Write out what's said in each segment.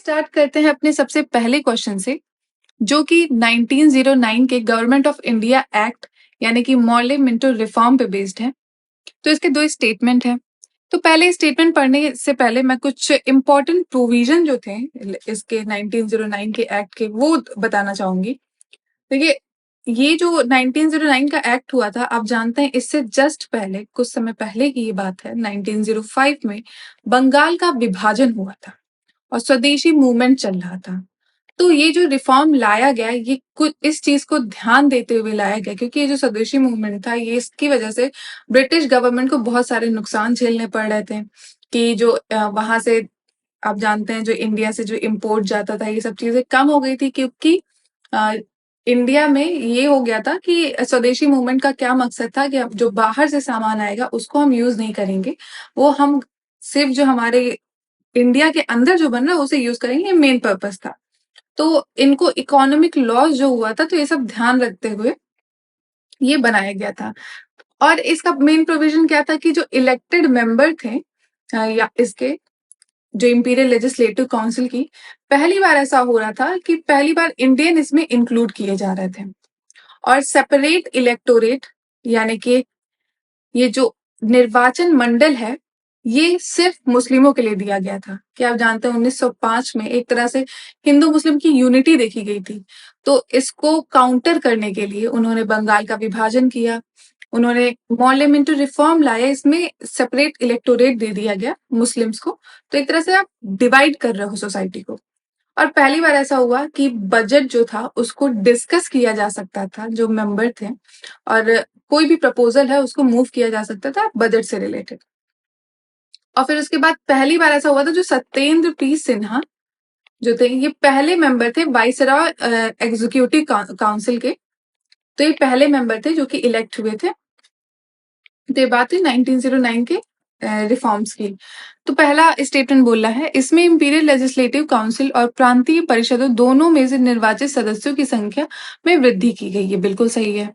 Start करते हैं अपने सबसे पहले क्वेश्चन से, जो कि 1909 के गवर्नमेंट ऑफ इंडिया एक्ट यानी कि मॉर्ले मिंटो रिफॉर्म पे बेस्ड है। तो इसके दो स्टेटमेंट हैं। तो पहले स्टेटमेंट पढ़ने से पहले मैं कुछ इंपॉर्टेंट प्रोविजन जो थे इसके 1909 के एक्ट के वो बताना चाहूंगी। देखिए, ये जो 1909 का एक्ट हुआ था, आप जानते हैं इससे जस्ट पहले कुछ समय पहले की ये बात है, 1905 में बंगाल का विभाजन हुआ था और स्वदेशी मूवमेंट चल रहा था। तो ये जो रिफॉर्म लाया गया, ये कुछ इस चीज को ध्यान देते हुए लाया गया, क्योंकि ये जो स्वदेशी मूवमेंट था, ये इसकी वजह से ब्रिटिश गवर्नमेंट को बहुत सारे नुकसान झेलने पड़ रहे थे कि जो वहां से, आप जानते हैं, जो इंडिया से जो इम्पोर्ट जाता था, ये सब चीजें कम हो गई थी, क्योंकि अ, इंडिया में ये हो गया था कि स्वदेशी मूवमेंट का क्या मकसद था कि अब जो बाहर से सामान आएगा उसको हम यूज नहीं करेंगे, वो हम सिर्फ जो हमारे इंडिया के अंदर जो बन रहा है उसे यूज करेंगे, ये मेन पर्पस था। तो इनको इकोनॉमिक लॉस जो हुआ था, तो ये सब ध्यान रखते हुए ये बनाया गया था। और इसका मेन प्रोविजन क्या था कि जो इलेक्टेड मेंबर थे या इसके जो इंपीरियल लेजिस्लेटिव काउंसिल की, पहली बार ऐसा हो रहा था कि पहली बार इंडियन इसमें इंक्लूड किए जा रहे थे। और सेपरेट इलेक्टोरेट यानी कि ये जो निर्वाचन मंडल है, ये सिर्फ मुस्लिमों के लिए दिया गया था। कि आप जानते हैं 1905 में एक तरह से हिंदू मुस्लिम की यूनिटी देखी गई थी, तो इसको काउंटर करने के लिए उन्होंने बंगाल का विभाजन किया। उन्होंने मॉर्ले मिंटो रिफॉर्म लाया, इसमें सेपरेट इलेक्टोरेट दे दिया गया मुस्लिम्स को। तो एक तरह से आप डिवाइड कर रहे हो सोसाइटी को। और पहली बार ऐसा हुआ कि बजट जो था उसको डिस्कस किया जा सकता था, जो मेंबर थे, और कोई भी प्रपोजल है उसको मूव किया जा सकता था बजट से रिलेटेड। और फिर उसके बाद पहली बार ऐसा हुआ था, जो सत्येंद्र पी सिन्हा जो थे, ये पहले मेंबर थे वाइसरॉय एग्जीक्यूटिव काउंसिल के। तो ये पहले मेंबर थे जो कि इलेक्ट हुए थे। तो ये बात है 1909 के रिफॉर्म्स की। तो पहला स्टेटमेंट बोल रहा है, इसमें इंपीरियल लेजिस्लेटिव काउंसिल और प्रांतीय परिषदों दोनों में से निर्वाचित सदस्यों की संख्या में वृद्धि की गई है। बिल्कुल सही है।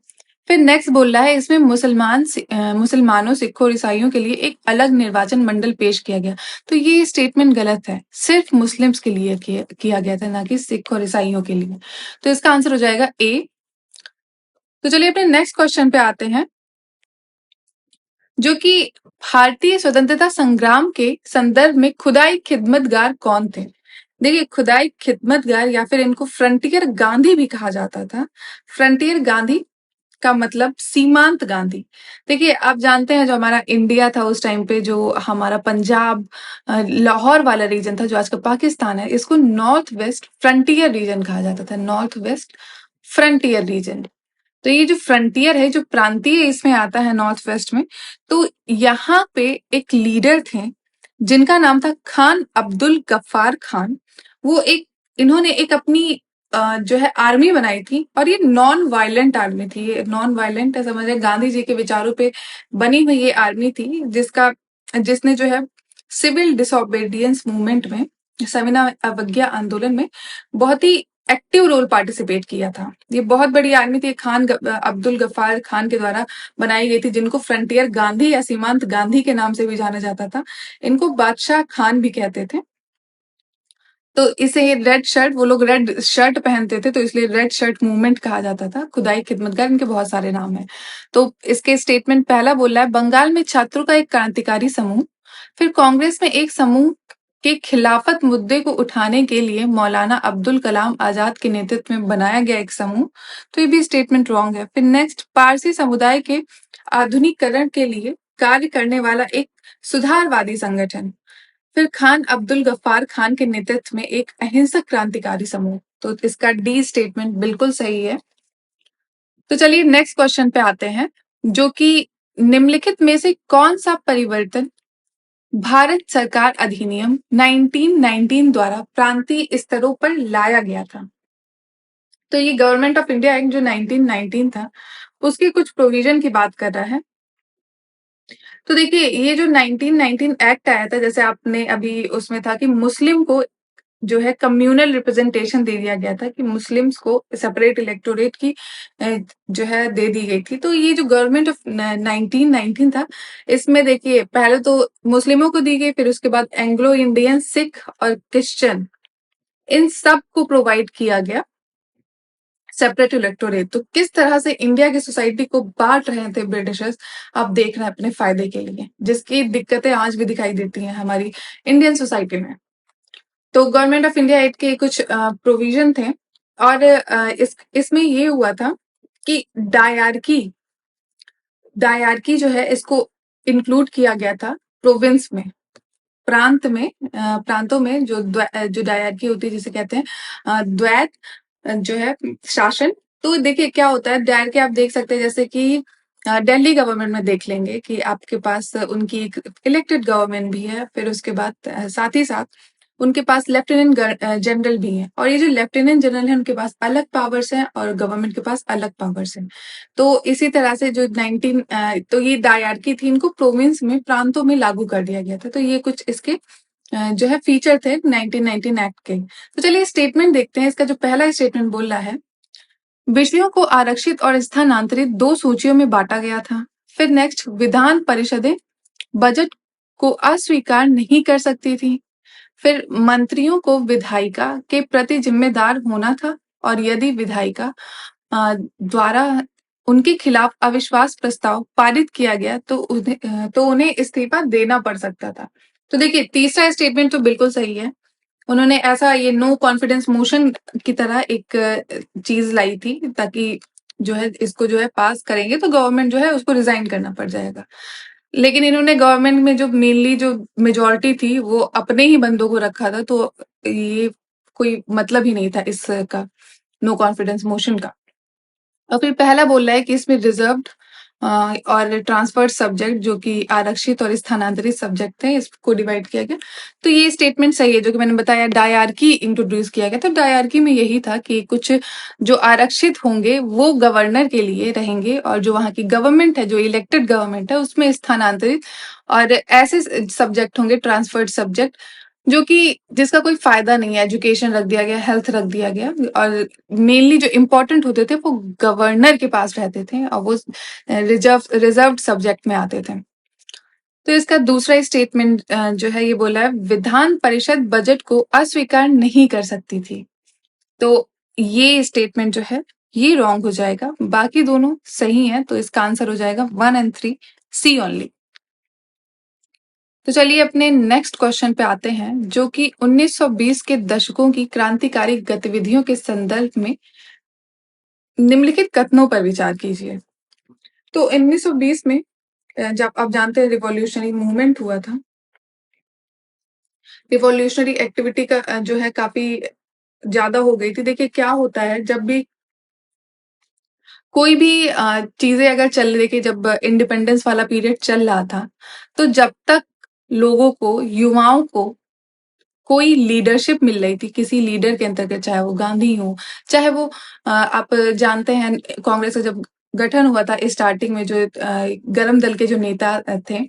फिर नेक्स्ट बोल रहा है, इसमें मुसलमानों, सिखों और ईसाइयों के लिए एक अलग निर्वाचन मंडल पेश किया गया। तो ये स्टेटमेंट गलत है, सिर्फ मुस्लिम्स के लिए किया गया था, ना कि सिख और ईसाइयों के लिए। तो इसका आंसर हो जाएगा ए। तो चलिए अपने नेक्स्ट क्वेश्चन पे आते हैं, जो कि भारतीय स्वतंत्रता संग्राम के संदर्भ में खुदाई खिदमतगार कौन थे। देखिए, खुदाई खिदमतगार या फिर इनको फ्रंटियर गांधी भी कहा जाता था। फ्रंटियर गांधी का मतलब सीमांत गांधी। देखिए, आप जानते हैं जो हमारा इंडिया था उस टाइम पे, जो हमारा पंजाब, लाहौर वाला रीजन था जो आज का पाकिस्तान है, इसको नॉर्थ वेस्ट फ्रंटियर रीजन कहा जाता था। North west frontier region. तो ये जो फ्रंटियर है, जो प्रांतीय इसमें आता है नॉर्थ वेस्ट में, तो यहाँ पे एक लीडर थे जिनका नाम था खान अब्दुल गफ्फार खान। वो एक, इन्होंने एक अपनी जो है आर्मी बनाई थी, और ये नॉन वायलेंट आर्मी थी। ये नॉन वायलेंट है, समझे, गांधी जी के विचारों पे बनी हुई ये आर्मी थी, जिसने जो है सिविल डिसोबीडियंस मूवमेंट में, सविनय अवज्ञा आंदोलन में बहुत ही एक्टिव रोल पार्टिसिपेट किया था। ये बहुत बड़ी आर्मी थी, अब्दुल गफ्फार खान के द्वारा बनाई गई थी, जिनको फ्रंटियर गांधी या सीमांत गांधी के नाम से भी जाना जाता था। इनको बादशाह खान भी कहते थे। तो इसे रेड शर्ट, वो लोग रेड शर्ट पहनते थे, तो इसलिए रेड शर्ट मूवमेंट कहा जाता था। खुदाई खिदमतगार, इनके बहुत सारे नाम हैं। तो इसके स्टेटमेंट पहला बोल रहा है, बंगाल में छात्रों का एक क्रांतिकारी समूह। फिर कांग्रेस में एक समूह के खिलाफत मुद्दे को उठाने के लिए मौलाना अब्दुल कलाम आजाद के नेतृत्व में बनाया गया एक समूह। तो ये भी स्टेटमेंट रॉन्ग है। फिर नेक्स्ट, पारसी समुदाय के आधुनिकीकरण के लिए कार्य करने वाला एक सुधारवादी संगठन। फिर खान अब्दुल गफ्फार खान के नेतृत्व में एक अहिंसक क्रांतिकारी समूह। तो इसका डी स्टेटमेंट बिल्कुल सही है। तो चलिए नेक्स्ट क्वेश्चन पे आते हैं, जो कि निम्नलिखित में से कौन सा परिवर्तन भारत सरकार अधिनियम 1919 द्वारा प्रांतीय स्तरों पर लाया गया था। तो ये गवर्नमेंट ऑफ इंडिया एक्ट जो 1919 था, उसके कुछ प्रोविजन की बात कर रहा है। तो देखिए, ये जो 1919 एक्ट आया था, जैसे आपने अभी उसमें था कि मुस्लिम को जो है कम्युनल रिप्रेजेंटेशन दे दिया गया था, कि मुस्लिम्स को सेपरेट इलेक्टोरेट की जो है दे दी गई थी। तो ये जो गवर्नमेंट ऑफ 1919 था, इसमें देखिए पहले तो मुस्लिमों को दी गई, फिर उसके बाद एंग्लो इंडियन, सिख और क्रिश्चियन, इन सब को प्रोवाइड किया गया सेपरेट इलेक्टोरेट। तो किस तरह से इंडिया की सोसाइटी को बांट रहे थे ब्रिटिशर्स, आप देख रहे हैं अपने फायदे के लिए, जिसकी दिक्कतें आज भी दिखाई देती हैं हमारी इंडियन सोसाइटी में। तो गवर्नमेंट ऑफ इंडिया एक्ट के कुछ प्रोविजन थे, और इसमें ये हुआ था कि डायरकी जो है इसको इंक्लूड किया गया था प्रोविंस में, प्रांतों में जो डायरकी होती है जिसे कहते हैं द्वैत जो है शासन। तो देखिए क्या होता है डायरकी, आप देख सकते हैं जैसे कि दिल्ली गवर्नमेंट में देख लेंगे कि आपके पास उनकी एक इलेक्टेड गवर्नमेंट भी है, फिर उसके बाद साथ ही साथ उनके पास लेफ्टिनेंट जनरल भी है, और ये जो लेफ्टिनेंट जनरल है उनके पास अलग पावर्स हैं और गवर्नमेंट के पास अलग पावर्स हैं। तो इसी तरह से जो तो ये डायरकी थी, इनको प्रोविंस में, प्रांतों में लागू कर दिया गया था। तो ये कुछ इसके जो है फीचर थे 1919 एक्ट के। तो चलिए स्टेटमेंट देखते हैं। इसका जो पहला स्टेटमेंट बोल रहा है, विषयों को आरक्षित और स्थानांतरित 2 सूचियों में बांटा गया था। फिर नेक्स्ट, विधान परिषदें बजट को अस्वीकार नहीं कर सकती थी। फिर मंत्रियों को विधायिका के प्रति जिम्मेदार होना था, और यदि विधायिका द्वारा उनके खिलाफ अविश्वास प्रस्ताव पारित किया गया तो उन्हें इस्तीफा देना पड़ सकता था। तो देखिए तीसरा स्टेटमेंट तो बिल्कुल सही है। उन्होंने ऐसा ये नो कॉन्फिडेंस मोशन की तरह एक चीज लाई थी, ताकि जो है इसको जो है पास करेंगे तो गवर्नमेंट जो है उसको रिजाइन करना पड़ जाएगा। लेकिन इन्होंने गवर्नमेंट में जो मेनली जो मेजोरिटी थी वो अपने ही बंदों को रखा था, तो ये कोई मतलब ही नहीं था इसका, नो कॉन्फिडेंस मोशन का। और फिर पहला बोल रहा है कि इसमें रिजर्व्ड और ट्रांसफर्ड सब्जेक्ट जो कि आरक्षित और स्थानांतरित सब्जेक्ट थे, इसको डिवाइड किया गया। तो ये स्टेटमेंट सही है जो कि मैंने बताया, डायरकी इंट्रोड्यूस किया गया। तो डायरकी में यही था कि कुछ जो आरक्षित होंगे वो गवर्नर के लिए रहेंगे, और जो वहां की गवर्नमेंट है, जो इलेक्टेड गवर्नमेंट है, उसमें स्थानांतरित और ऐसे सब्जेक्ट होंगे, ट्रांसफर्ड सब्जेक्ट, जो कि जिसका कोई फायदा नहीं है। एजुकेशन रख दिया गया, हेल्थ रख दिया गया, और मेनली जो इम्पोर्टेंट होते थे वो गवर्नर के पास रहते थे, और वो रिजर्व्ड सब्जेक्ट में आते थे। तो इसका दूसरा स्टेटमेंट जो है ये बोला है, विधान परिषद बजट को अस्वीकार नहीं कर सकती थी। तो ये स्टेटमेंट जो है ये रॉन्ग हो जाएगा, बाकी दोनों सही है। तो इसका आंसर हो जाएगा 1 और 3 सी ओनली। तो चलिए अपने नेक्स्ट क्वेश्चन पे आते हैं, जो कि 1920 के दशकों की क्रांतिकारी गतिविधियों के संदर्भ में निम्नलिखित कथनों पर विचार कीजिए। तो 1920 में जब आप जानते हैं रिवॉल्यूशनरी मूवमेंट हुआ था, रिवॉल्यूशनरी एक्टिविटी का जो है काफी ज्यादा हो गई थी। देखिए क्या होता है, जब भी कोई भी चीजें अगर चल रही, देखिए जब इंडिपेंडेंस वाला पीरियड चल रहा था, तो जब तक लोगों को, युवाओं को कोई लीडरशिप मिल रही थी किसी लीडर के अंतर्गत, चाहे वो गांधी हो, चाहे वो आप जानते हैं कांग्रेस का जब गठन हुआ था स्टार्टिंग में, जो गरम दल के जो नेता थे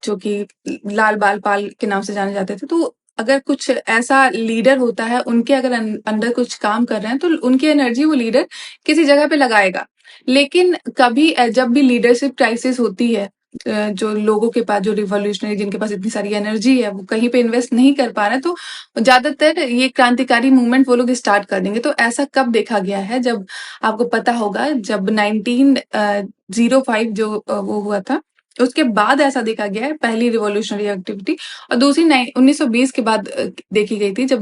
जो कि लाल बाल पाल के नाम से जाने जाते थे, तो अगर कुछ ऐसा लीडर होता है, उनके अगर अंडर कुछ काम कर रहे हैं, तो उनकी एनर्जी वो लीडर किसी जगह पे लगाएगा। लेकिन कभी जब भी लीडरशिप क्राइसिस होती है, जो लोगों के पास, जो रिवॉल्यूशनरी जिनके पास इतनी सारी एनर्जी है, वो कहीं पे इन्वेस्ट नहीं कर पा रहे, तो ज्यादातर ये क्रांतिकारी मूवमेंट वो लोग स्टार्ट कर देंगे। तो ऐसा कब देखा गया है, जब आपको पता होगा, जब 1905 जो वो हुआ था, उसके बाद ऐसा देखा गया है, पहली रिवॉल्यूशनरी एक्टिविटी। और दूसरी 1920 के बाद देखी गई थी, जब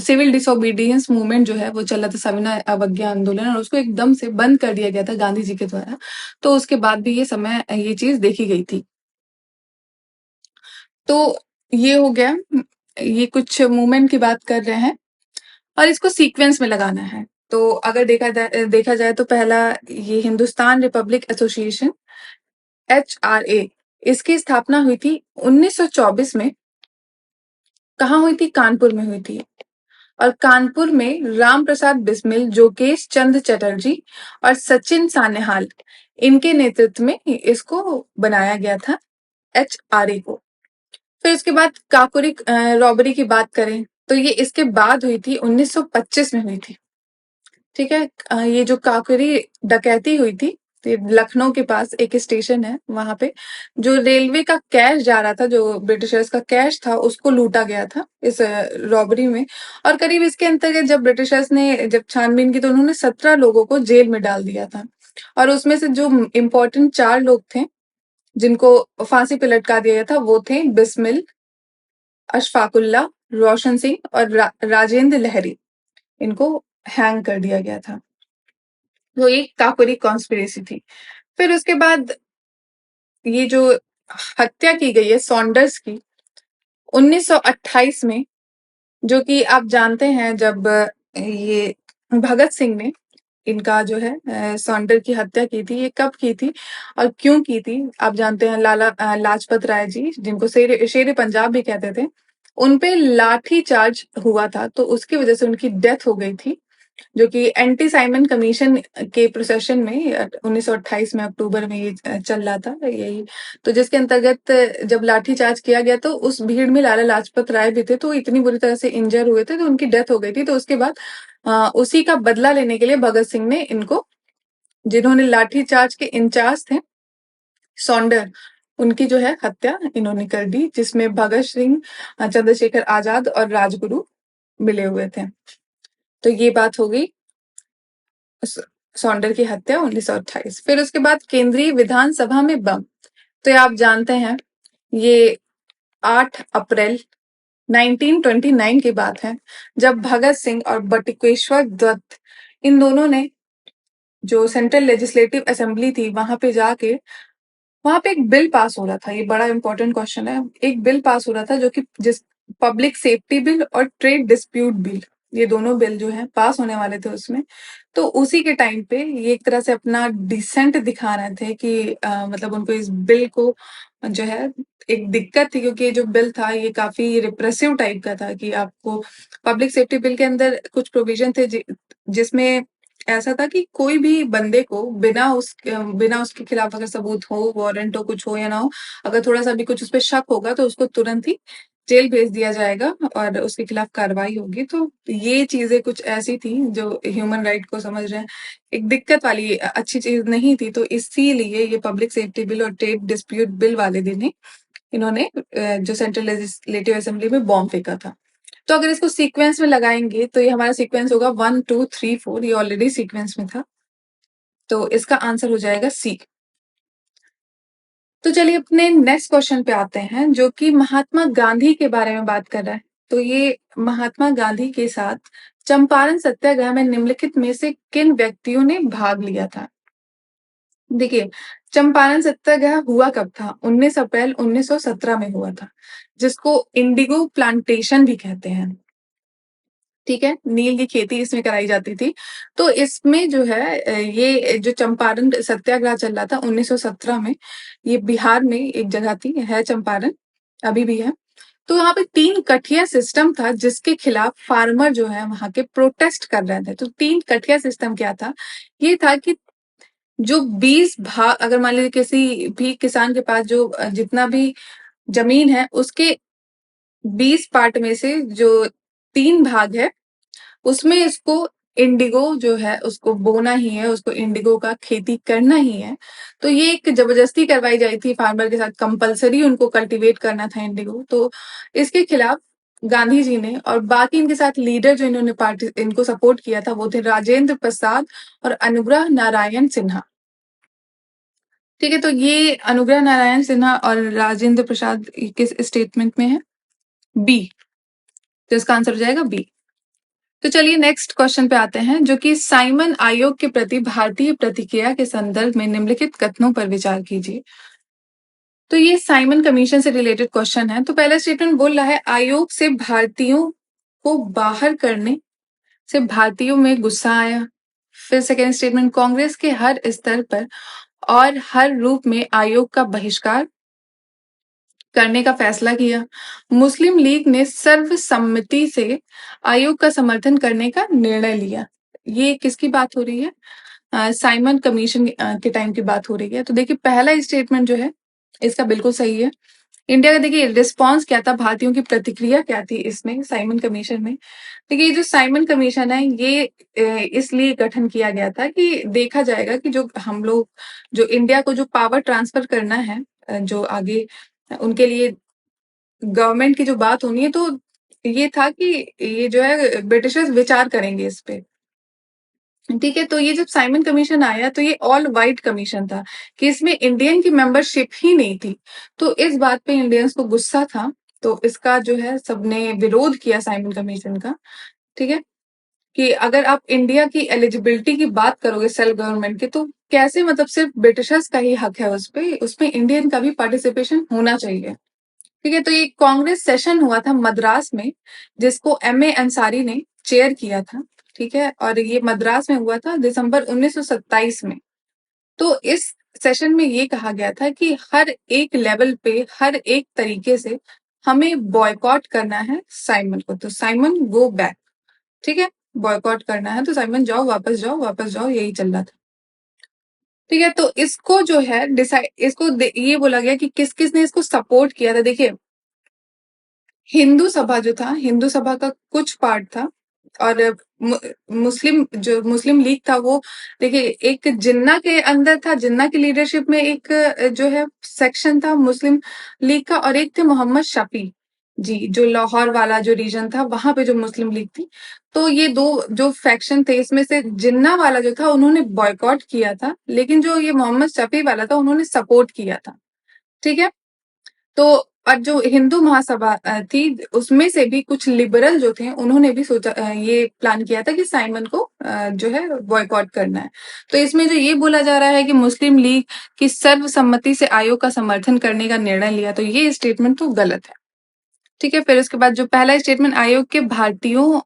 सिविल डिसोबीडियंस मूवमेंट जो है वो चला था, सविनय अवज्ञा आंदोलन, और उसको एकदम से बंद कर दिया गया था गांधी जी के द्वारा। तो उसके बाद भी ये चीज देखी गई थी। तो ये हो गया, ये कुछ मूवमेंट की बात कर रहे हैं, और इसको सीक्वेंस में लगाना है। तो अगर देखा जाए तो पहला, ये हिंदुस्तान रिपब्लिक एसोसिएशन, HRA, इसकी स्थापना हुई थी 1924 में। कहाँ हुई थी? कानपुर में हुई थी। और कानपुर में राम प्रसाद बिस्मिल, जोगेश चंद्र चटर्जी और सचिन सान्याल, इनके नेतृत्व में इसको बनाया गया था, HRA को। फिर उसके बाद काकोरी रॉबरी की बात करें तो ये इसके बाद हुई थी, 1925 में हुई थी। ठीक है, ये जो काकोरी डकैती हुई थी, तो ये लखनऊ के पास एक स्टेशन है, वहां पे जो रेलवे का कैश जा रहा था, जो ब्रिटिशर्स का कैश था, उसको लूटा गया था इस रॉबरी में। और करीब इसके अंतर्गत जब ब्रिटिशर्स ने जब छानबीन की तो उन्होंने 17 लोगों को जेल में डाल दिया था। और उसमें से जो इम्पोर्टेंट 4 लोग थे जिनको फांसी पे लटका दिया गया था, वो थे बिस्मिल, अशफाकुल्ला, रोशन सिंह और राजेंद्र लहरी। इनको हैंग कर दिया गया था। तो ये काकोरी कॉन्स्पिरेसी थी। फिर उसके बाद ये जो हत्या की गई है सॉन्डर्स की 1928 में, जो कि आप जानते हैं जब ये भगत सिंह ने इनका जो है सॉन्डर की हत्या की थी, ये कब की थी और क्यों की थी? आप जानते हैं लाला लाजपत राय जी, जिनको शेर पंजाब भी कहते थे, उन पे लाठी चार्ज हुआ था, तो उसकी वजह से उनकी डेथ हो गई थी, जो कि एंटी साइमन कमीशन के प्रोसेशन में 1928 में अक्टूबर में ये चल रहा था यही। तो जिसके अंतर्गत जब लाठीचार्ज किया गया तो उस भीड़ में लाला लाजपत राय भी थे, तो इतनी बुरी तरह से इंजर हुए थे तो उनकी डेथ हो गई थी। तो उसके बाद उसी का बदला लेने के लिए भगत सिंह ने इनको, जिन्होंने लाठीचार्ज के इंचार्ज थे सॉन्डर, उनकी जो है हत्या इन्होंने कर दी, जिसमें भगत सिंह, चंद्रशेखर आजाद और राजगुरु मिले हुए थे। तो ये बात हो गई सॉन्डर की हत्या 1928। फिर उसके बाद केंद्रीय विधानसभा में बम, तो ये आप जानते हैं ये 8 अप्रैल 1929 की बात है, जब भगत सिंह और बटुकेश्वर दत्त इन दोनों ने जो सेंट्रल लेजिस्लेटिव असेंबली थी वहां पे जाके, वहां पे एक बिल पास हो रहा था। ये बड़ा इंपॉर्टेंट क्वेश्चन है। एक बिल पास हो रहा था जो कि जिस पब्लिक सेफ्टी बिल और ट्रेड डिस्प्यूट बिल, ये दोनों बिल जो है पास होने वाले थे उसमें। तो उसी के टाइम पे ये एक तरह से अपना डिसेंट दिखा रहे थे कि मतलब उनको इस बिल को जो है एक दिक्कत थी, क्योंकि ये जो बिल था ये काफी रिप्रेसिव टाइप का था कि आपको पब्लिक सेफ्टी बिल के अंदर कुछ प्रोविजन थे जिसमें ऐसा था कि कोई भी बंदे को बिना उसके खिलाफ अगर सबूत हो, वारंट हो, कुछ हो या ना हो, अगर थोड़ा सा भी कुछ उस पर शक होगा तो उसको तुरंत ही जेल भेज दिया जाएगा और उसके खिलाफ कार्रवाई होगी। तो ये चीजें कुछ ऐसी थी जो ह्यूमन राइट को समझ रहे हैं एक दिक्कत वाली अच्छी चीज नहीं थी। तो इसीलिए ये पब्लिक सेफ्टी बिल और ट्रेड डिस्प्यूट बिल वाले दिन ही इन्होंने जो सेंट्रल लेजिस्लेटिव असेंबली में बॉम्ब फेंका था। तो अगर इसको सीक्वेंस में लगाएंगे तो ये हमारा सीक्वेंस होगा 1 2 3 4, ये ऑलरेडी सीक्वेंस में था, तो इसका आंसर हो जाएगा सी। तो चलिए अपने नेक्स्ट क्वेश्चन पे आते हैं, जो कि महात्मा गांधी के बारे में बात कर रहा है। तो ये महात्मा गांधी के साथ चंपारण सत्याग्रह में निम्नलिखित में से किन व्यक्तियों ने भाग लिया था? देखिए, चंपारण सत्याग्रह हुआ कब था? 19 अप्रैल 1917 में हुआ था, जिसको इंडिगो प्लांटेशन भी कहते हैं। ठीक है, नील की खेती इसमें कराई जाती थी। तो इसमें जो है ये जो चंपारण सत्याग्रह चल रहा था 1917 में, ये बिहार में एक जगह थी, है चंपारण, अभी भी है। तो यहाँ पे 3 कठिया सिस्टम था जिसके खिलाफ फार्मर जो है वहां के प्रोटेस्ट कर रहे थे। तो 3 कठिया सिस्टम क्या था? ये था कि जो 20 भाग, अगर मान लीजिए किसी भी किसान के पास जो जितना भी जमीन है उसके 20 पार्ट में से जो 3 भाग है उसमें इसको इंडिगो जो है उसको बोना ही है, उसको इंडिगो का खेती करना ही है। तो ये एक जबरदस्ती करवाई जाती थी फार्मर के साथ, कंपलसरी उनको कल्टीवेट करना था इंडिगो। तो इसके खिलाफ गांधी जी ने और बाकी इनके साथ लीडर जो इन्होंने पार्टी इनको सपोर्ट किया था वो थे राजेंद्र प्रसाद और अनुग्रह नारायण सिन्हा। ठीक है, तो ये अनुग्रह नारायण सिन्हा और राजेंद्र प्रसाद किस स्टेटमेंट में है? बी। तो इसका आंसर हो जाएगा बी। तो चलिए नेक्स्ट क्वेश्चन पे आते हैं, जो कि साइमन आयोग के प्रति भारतीय प्रतिक्रिया के संदर्भ में निम्नलिखित कथनों पर विचार कीजिए। तो ये साइमन कमीशन से रिलेटेड क्वेश्चन है। तो पहला स्टेटमेंट बोल रहा है आयोग से भारतीयों को बाहर करने से भारतीयों में गुस्सा आया। फिर सेकेंड स्टेटमेंट, कांग्रेस के हर स्तर पर और हर रूप में आयोग का बहिष्कार करने का फैसला किया। मुस्लिम लीग ने सर्वसम्मति से आयोग का समर्थन करने का निर्णय लिया। ये किसकी बात हो रही है? साइमन कमीशन के टाइम की बात हो रही है। तो देखिए पहला स्टेटमेंट जो है इसका बिल्कुल सही है। इंडिया का देखिए रिस्पॉन्स क्या था, भारतीयों की प्रतिक्रिया क्या थी इसमें साइमन कमीशन में। देखिए, ये जो साइमन कमीशन है ये इसलिए गठन किया गया था कि देखा जाएगा कि जो हम लोग जो इंडिया को जो पावर ट्रांसफर करना है, जो आगे उनके लिए गवर्नमेंट की जो बात होनी है, तो ये था कि ये जो है ब्रिटिशर्स विचार करेंगे इस पे। ठीक है, तो ये जब साइमन कमीशन आया तो ये ऑल वाइट कमीशन था कि इसमें इंडियन की मेंबरशिप ही नहीं थी। तो इस बात पे इंडियंस को गुस्सा था, तो इसका जो है सबने विरोध किया साइमन कमीशन का। ठीक है, कि अगर आप इंडिया की एलिजिबिलिटी की बात करोगे सेल्फ गवर्नमेंट की, तो कैसे मतलब सिर्फ ब्रिटिशर्स का ही हक है उस पे, उसमें इंडियन का भी पार्टिसिपेशन होना चाहिए। ठीक है, तो ये कांग्रेस सेशन हुआ था मद्रास में, जिसको एम.ए. अंसारी ने चेयर किया था। ठीक है, और ये मद्रास में हुआ था दिसंबर 1927 में। तो इस सेशन में ये कहा गया था कि हर एक लेवल पे, हर एक तरीके से हमें बॉयकॉट करना है साइमन को। तो साइमन गो बैक। ठीक है, बॉयकॉट करना है तो साइमन जाओ, वापस जाओ, वापस जाओ, यही चल रहा था। ठीक है, तो इसको जो है डिसाइड, ये बोला गया कि किस किस ने इसको सपोर्ट किया था। देखिए, हिंदू सभा जो था, हिंदू सभा का कुछ पार्ट था, और मुस्लिम लीग था वो। देखिए, एक जिन्ना के अंदर था, जिन्ना की लीडरशिप में एक जो है सेक्शन था मुस्लिम लीग का, और एक थे मोहम्मद शफी जी, जो लाहौर वाला जो रीजन था वहां पे जो मुस्लिम लीग थी। तो ये दो जो फैक्शन थे, इसमें से जिन्ना वाला जो था उन्होंने बॉयकॉट किया था, लेकिन जो ये मोहम्मद शफी वाला था उन्होंने सपोर्ट किया था। ठीक है, तो और जो हिंदू महासभा थी, उसमें से भी कुछ लिबरल जो थे उन्होंने भी सोचा, ये प्लान किया था कि साइमन को जो है बॉयकॉट करना है। तो इसमें जो ये बोला जा रहा है कि मुस्लिम लीग की सर्वसम्मति से आयोग का समर्थन करने का निर्णय लिया, तो ये स्टेटमेंट तो गलत है। ठीक है, फिर उसके बाद जो पहला स्टेटमेंट, आयोग के भारतीयों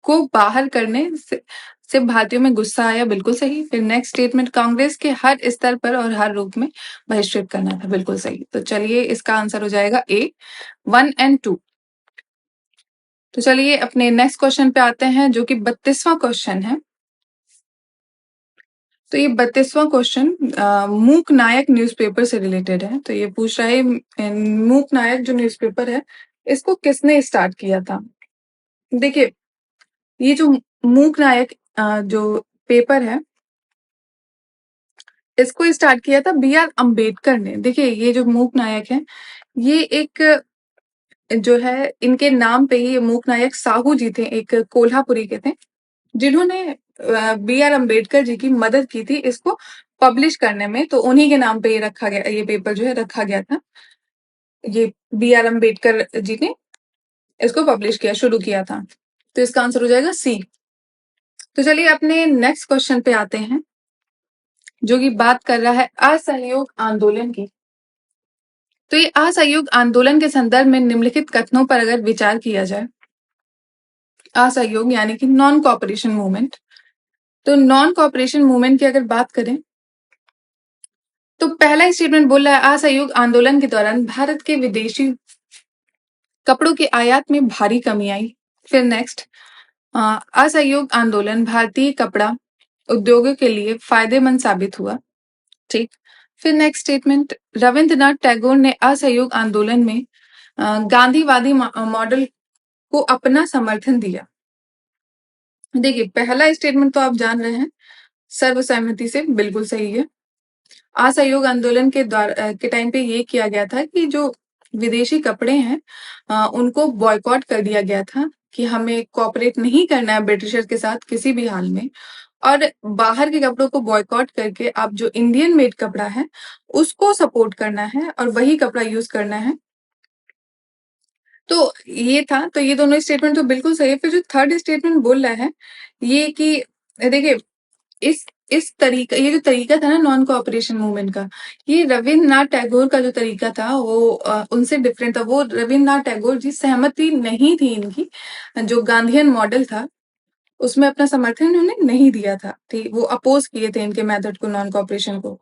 को बाहर करने से भारतीयों में गुस्सा आया, बिल्कुल सही। फिर नेक्स्ट स्टेटमेंट, कांग्रेस के हर स्तर पर और हर रूप में बहिष्कृत करना था, बिल्कुल सही। तो चलिए इसका आंसर हो जाएगा ए, 1 एंड 2। तो चलिए अपने नेक्स्ट क्वेश्चन पे आते हैं, जो कि 32वां क्वेश्चन है। तो ये 32वां क्वेश्चन मूक नायक न्यूज़पेपर से रिलेटेड है। तो ये पूछ रहा है, मूक नायक जो न्यूज़पेपर है, इसको किसने स्टार्ट किया था। देखिए, ये जो मूक नायक जो पेपर है, इसको स्टार्ट किया था बी.आर. अम्बेडकर ने। देखिए, ये जो मूक नायक है, ये एक जो है इनके नाम पे ही मूक नायक साहू जी थे, एक कोल्हापुरी के थे, जिन्होंने बी.आर. अम्बेडकर जी की मदद की थी इसको पब्लिश करने में। तो उन्हीं के नाम पे ये रखा गया, ये पेपर जो है रखा गया था। ये बी.आर. अम्बेडकर जी ने इसको पब्लिश किया, शुरू किया था। तो इसका आंसर हो जाएगा सी। तो चलिए अपने नेक्स्ट क्वेश्चन पे आते हैं, जो कि बात कर रहा है असहयोग आंदोलन की। तो ये असहयोग आंदोलन के संदर्भ में निम्नलिखित कथनों पर अगर विचार किया जाए, असहयोग यानी कि नॉन कोऑपरेशन मूवमेंट। तो नॉन कोऑपरेशन मूवमेंट की अगर बात करें, तो पहला स्टेटमेंट बोल रहा है, असहयोग आंदोलन के दौरान भारत के विदेशी कपड़ों के आयात में भारी कमी आई। फिर नेक्स्ट, असहयोग आंदोलन भारतीय कपड़ा उद्योगों के लिए फायदेमंद साबित हुआ। ठीक। फिर नेक्स्ट स्टेटमेंट, रविंद्रनाथ टैगोर ने असहयोग आंदोलन में गांधीवादी मॉडल को अपना समर्थन दिया। देखिए, पहला स्टेटमेंट तो आप जान रहे हैं, सर्वसहमति से बिल्कुल सही है। असहयोग आंदोलन के टाइम पे ये किया गया था कि जो विदेशी कपड़े हैं उनको बॉयकॉट कर दिया गया था कि हमें कोऑपरेट नहीं करना है ब्रिटिशर्स के साथ किसी भी हाल में, और बाहर के कपड़ों को बॉयकॉट करके आप जो इंडियन मेड कपड़ा है उसको सपोर्ट करना है और वही कपड़ा यूज करना है। तो ये था, तो ये दोनों स्टेटमेंट तो बिल्कुल सही है। फिर जो थर्ड स्टेटमेंट बोल रहा है ये कि देखिए, इस तरीका, ये जो तरीका था ना नॉन कोऑपरेशन मूवमेंट का, ये रविन्द्रनाथ टैगोर का जो तरीका था वो उनसे डिफरेंट था। वो रविन्द्रनाथ टैगोर जी सहमति नहीं थी इनकी, जो गांधीयन मॉडल था उसमें अपना समर्थन उन्होंने नहीं दिया था। ठीक, वो अपोज किए थे इनके मेथड को, नॉन कोऑपरेशन को।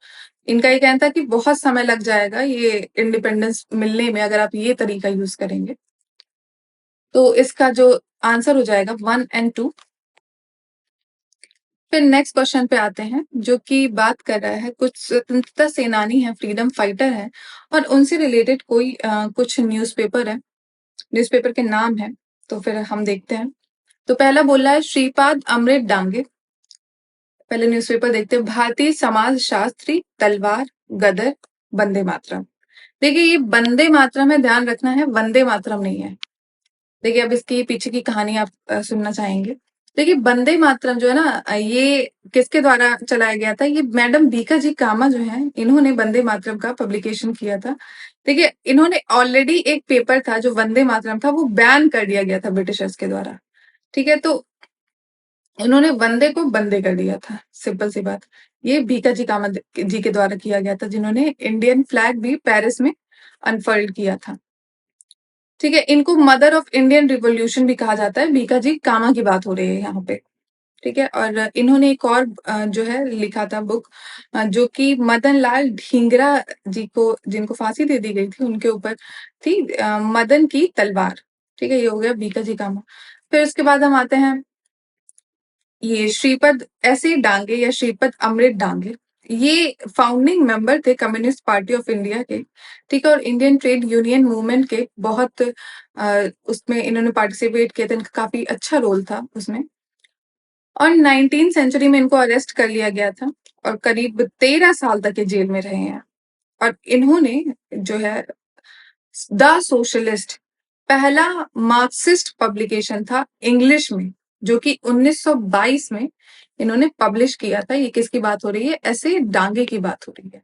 इनका ये कहना था कि बहुत समय लग जाएगा ये इंडिपेंडेंस मिलने में अगर आप ये तरीका यूज करेंगे। तो इसका जो आंसर हो जाएगा 1 एंड 2। फिर नेक्स्ट क्वेश्चन पे आते हैं, जो कि बात कर रहा है कुछ स्वतंत्रता सेनानी हैं, फ्रीडम फाइटर हैं और उनसे रिलेटेड कोई कुछ न्यूज़पेपर है, न्यूज़पेपर के नाम है। तो फिर हम देखते हैं। तो पहला बोल रहा है श्रीपाद अमृत डांगे। पहले न्यूज़पेपर देखते हैं। भारतीय समाज शास्त्री, तलवार, गदर, वंदे मातरम। देखिए ये वंदे मातरम है, ध्यान रखना है, वंदे मातरम नहीं है। देखिए अब इसकी पीछे की कहानी आप सुनना चाहेंगे। देखिए वंदे मातरम जो है ना, ये किसके द्वारा चलाया गया था? ये मैडम भीकाजी कामा जो है, इन्होंने वंदे मातरम का पब्लिकेशन किया था। देखिए इन्होंने ऑलरेडी एक पेपर था जो वंदे मातरम था, वो बैन कर दिया गया था ब्रिटिशर्स के द्वारा। ठीक है, तो इन्होंने वंदे को बंदे कर दिया था, सिंपल सी बात। ये भीकाजी कामा जी के द्वारा किया गया था, जिन्होंने इंडियन फ्लैग भी पेरिस में अनफर्ल्ड किया था। ठीक है, इनको मदर ऑफ इंडियन रिवॉल्यूशन भी कहा जाता है। भीकाजी कामा की बात हो रही है यहाँ पे। ठीक है, और इन्होंने एक और जो है लिखा था बुक, जो कि मदन लाल ढींगरा जी को, जिनको फांसी दे दी गई थी, उनके ऊपर थी, मदन की तलवार। ठीक है, ये हो गया भीकाजी कामा। फिर उसके बाद हम आते हैं ये श्रीपद ऐसे डांगे या श्रीपद अमृत डांगे। ये फाउंडिंग मेंबर थे कम्युनिस्ट पार्टी ऑफ इंडिया के। ठीक है, और इंडियन ट्रेड यूनियन मूवमेंट के बहुत उसमें इन्होंने पार्टिसिपेट किया था, इनका काफी अच्छा रोल था उसमें। और 19 सेंचुरी में इनको अरेस्ट कर लिया गया था और करीब 13 साल तक ये जेल में रहे हैं। और इन्होंने जो है द सोशलिस्ट, पहला मार्क्सिस्ट पब्लिकेशन था इंग्लिश में, जो कि 1922 में इन्होंने पब्लिश किया था। ये किसकी बात हो रही है? ऐसे डांगे की बात हो रही है।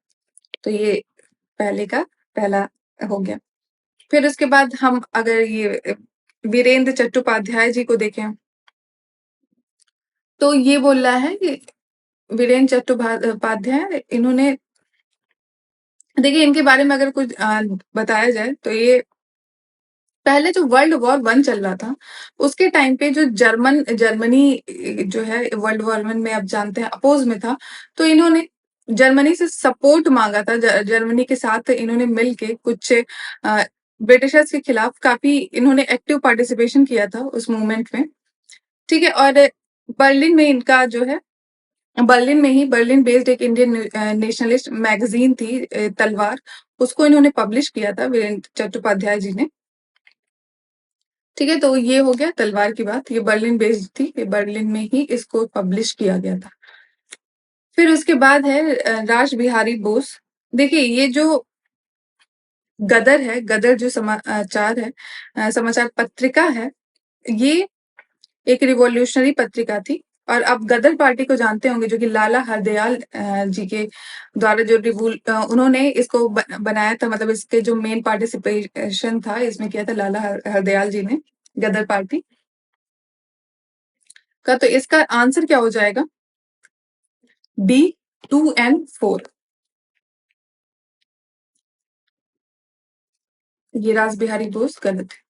तो ये पहले का पहला हो गया। फिर उसके बाद हम अगर ये वीरेंद्र चट्टोपाध्याय जी को देखें, तो ये बोल रहा है कि वीरेंद्र चट्टोपाध्याय, इन्होंने, देखिए इनके बारे में अगर कुछ बताया जाए तो ये पहले जो वर्ल्ड वॉर वन चल रहा था, उसके टाइम पे जो जर्मनी जो है वर्ल्ड वॉर वन में, आप जानते हैं, अपोज में था। तो इन्होंने जर्मनी से सपोर्ट मांगा था। जर्मनी के साथ इन्होंने मिलके कुछ ब्रिटिशर्स के खिलाफ काफी इन्होंने एक्टिव पार्टिसिपेशन किया था उस मूवमेंट में। ठीक है, और बर्लिन में इनका जो है, बर्लिन में ही, बर्लिन बेस्ड एक इंडियन नेशनलिस्ट मैगजीन थी, तलवार, उसको इन्होंने पब्लिश किया था वीरेंद्र चट्टोपाध्याय जी ने। ठीक है, तो ये हो गया तलवार की बात। ये बर्लिन बेस्ड थी, ये बर्लिन में ही इसको पब्लिश किया गया था। फिर उसके बाद है राज बिहारी बोस। देखिए ये जो गदर है, गदर जो समाचार है, समाचार पत्रिका है, ये एक रिवॉल्यूशनरी पत्रिका थी। और आप गदर पार्टी को जानते होंगे, जो कि लाला हरदयाल जी के द्वारा जो उन्होंने इसको बनाया था, मतलब इसके जो मेन पार्टिसिपेशन था इसमें किया था लाला हरदयाल जी ने, गदर पार्टी का। तो इसका आंसर क्या हो जाएगा? D, 2 and 4। ये रास बिहारी बोस गलत है।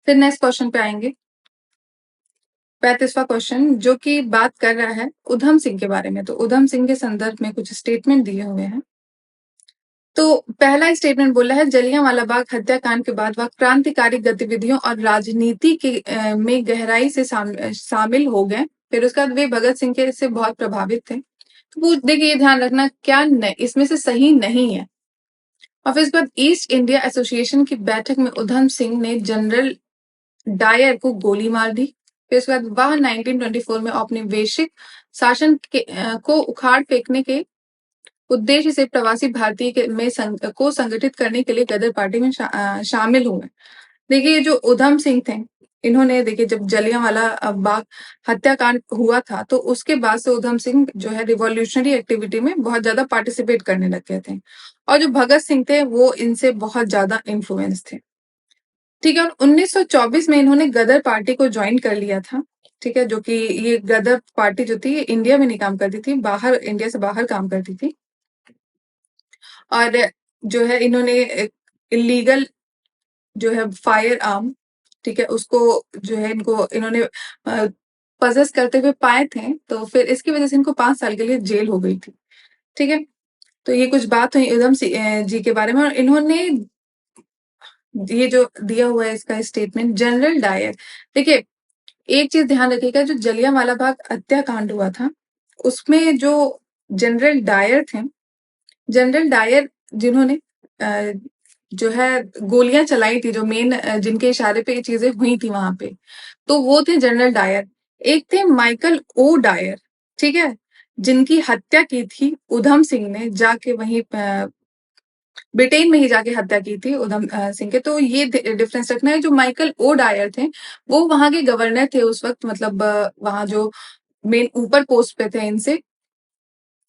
फिर नेक्स्ट क्वेश्चन पे आएंगे। 35वां क्वेश्चन, जो कि बात कर रहा है उधम सिंह के बारे में। तो उधम सिंह के संदर्भ में कुछ स्टेटमेंट दिए हुए हैं। तो पहला स्टेटमेंट बोला है, जलियांवाला बाग हत्याकांड के बाद वह क्रांतिकारी गतिविधियों और राजनीति के में गहराई से शामिल हो गए। फिर उसके बाद वे भगत सिंह के से बहुत प्रभावित थे। तो वो देखिए, ये ध्यान रखना क्या इसमें से सही नहीं है। और फिर उसके बाद ईस्ट इंडिया एसोसिएशन की बैठक में उधम सिंह ने जनरल डायर को गोली मार दी। फिर उसके बाद वह 1924 में औपनिवेशिक शासन को उखाड़ फेंकने के उद्देश्य से प्रवासी भारतीय को संगठित करने के लिए गदर पार्टी में शामिल हुए। देखिए ये जो उधम सिंह थे, इन्होंने, देखिए जब जलियांवाला बाग हत्याकांड हुआ था, तो उसके बाद से उधम सिंह जो है रिवॉल्यूशनरी एक्टिविटी में बहुत ज्यादा पार्टिसिपेट करने लग गए थे। और जो भगत सिंह थे वो इनसे बहुत ज्यादा इन्फ्लुएंस थे। ठीक है, और 1924 में इन्होंने गदर पार्टी को ज्वाइन कर लिया था। ठीक है, जो कि ये गदर पार्टी जो थी, इंडिया में नहीं काम करती थी, बाहर, इंडिया से बाहर काम करती थी। और जो है इन्होंने इलीगल जो है फायर आर्म, ठीक है, उसको जो है इन्होंने पजेस करते हुए पाए थे। तो फिर इसकी वजह से इनको 5 साल के लिए जेल हो गई थी। ठीक है, तो ये कुछ बात हुई उधम सिंह जी के बारे में। और इन्होंने ये जो दिया हुआ है इसका स्टेटमेंट, जनरल डायर। देखिए, एक चीज ध्यान रखिएगा, जो जलियांवाला बाग हत्याकांड हुआ था उसमें जो जनरल डायर थे, जनरल डायर जिन्होंने जो है गोलियां चलाई थी, जो मेन जिनके इशारे पे ये चीजें हुई थी वहां पे, तो वो थे जनरल डायर। एक थे माइकल ओ डायर, ठीक है, जिनकी हत्या की थी उधम सिंह ने जाके वहीं ब्रिटेन में ही जाके हत्या की थी उधम सिंह के। तो ये डिफरेंस रखना है। जो माइकल ओ डायर थे वो वहां के गवर्नर थे उस वक्त, मतलब वहां जो मेन ऊपर पोस्ट पे थे इनसे,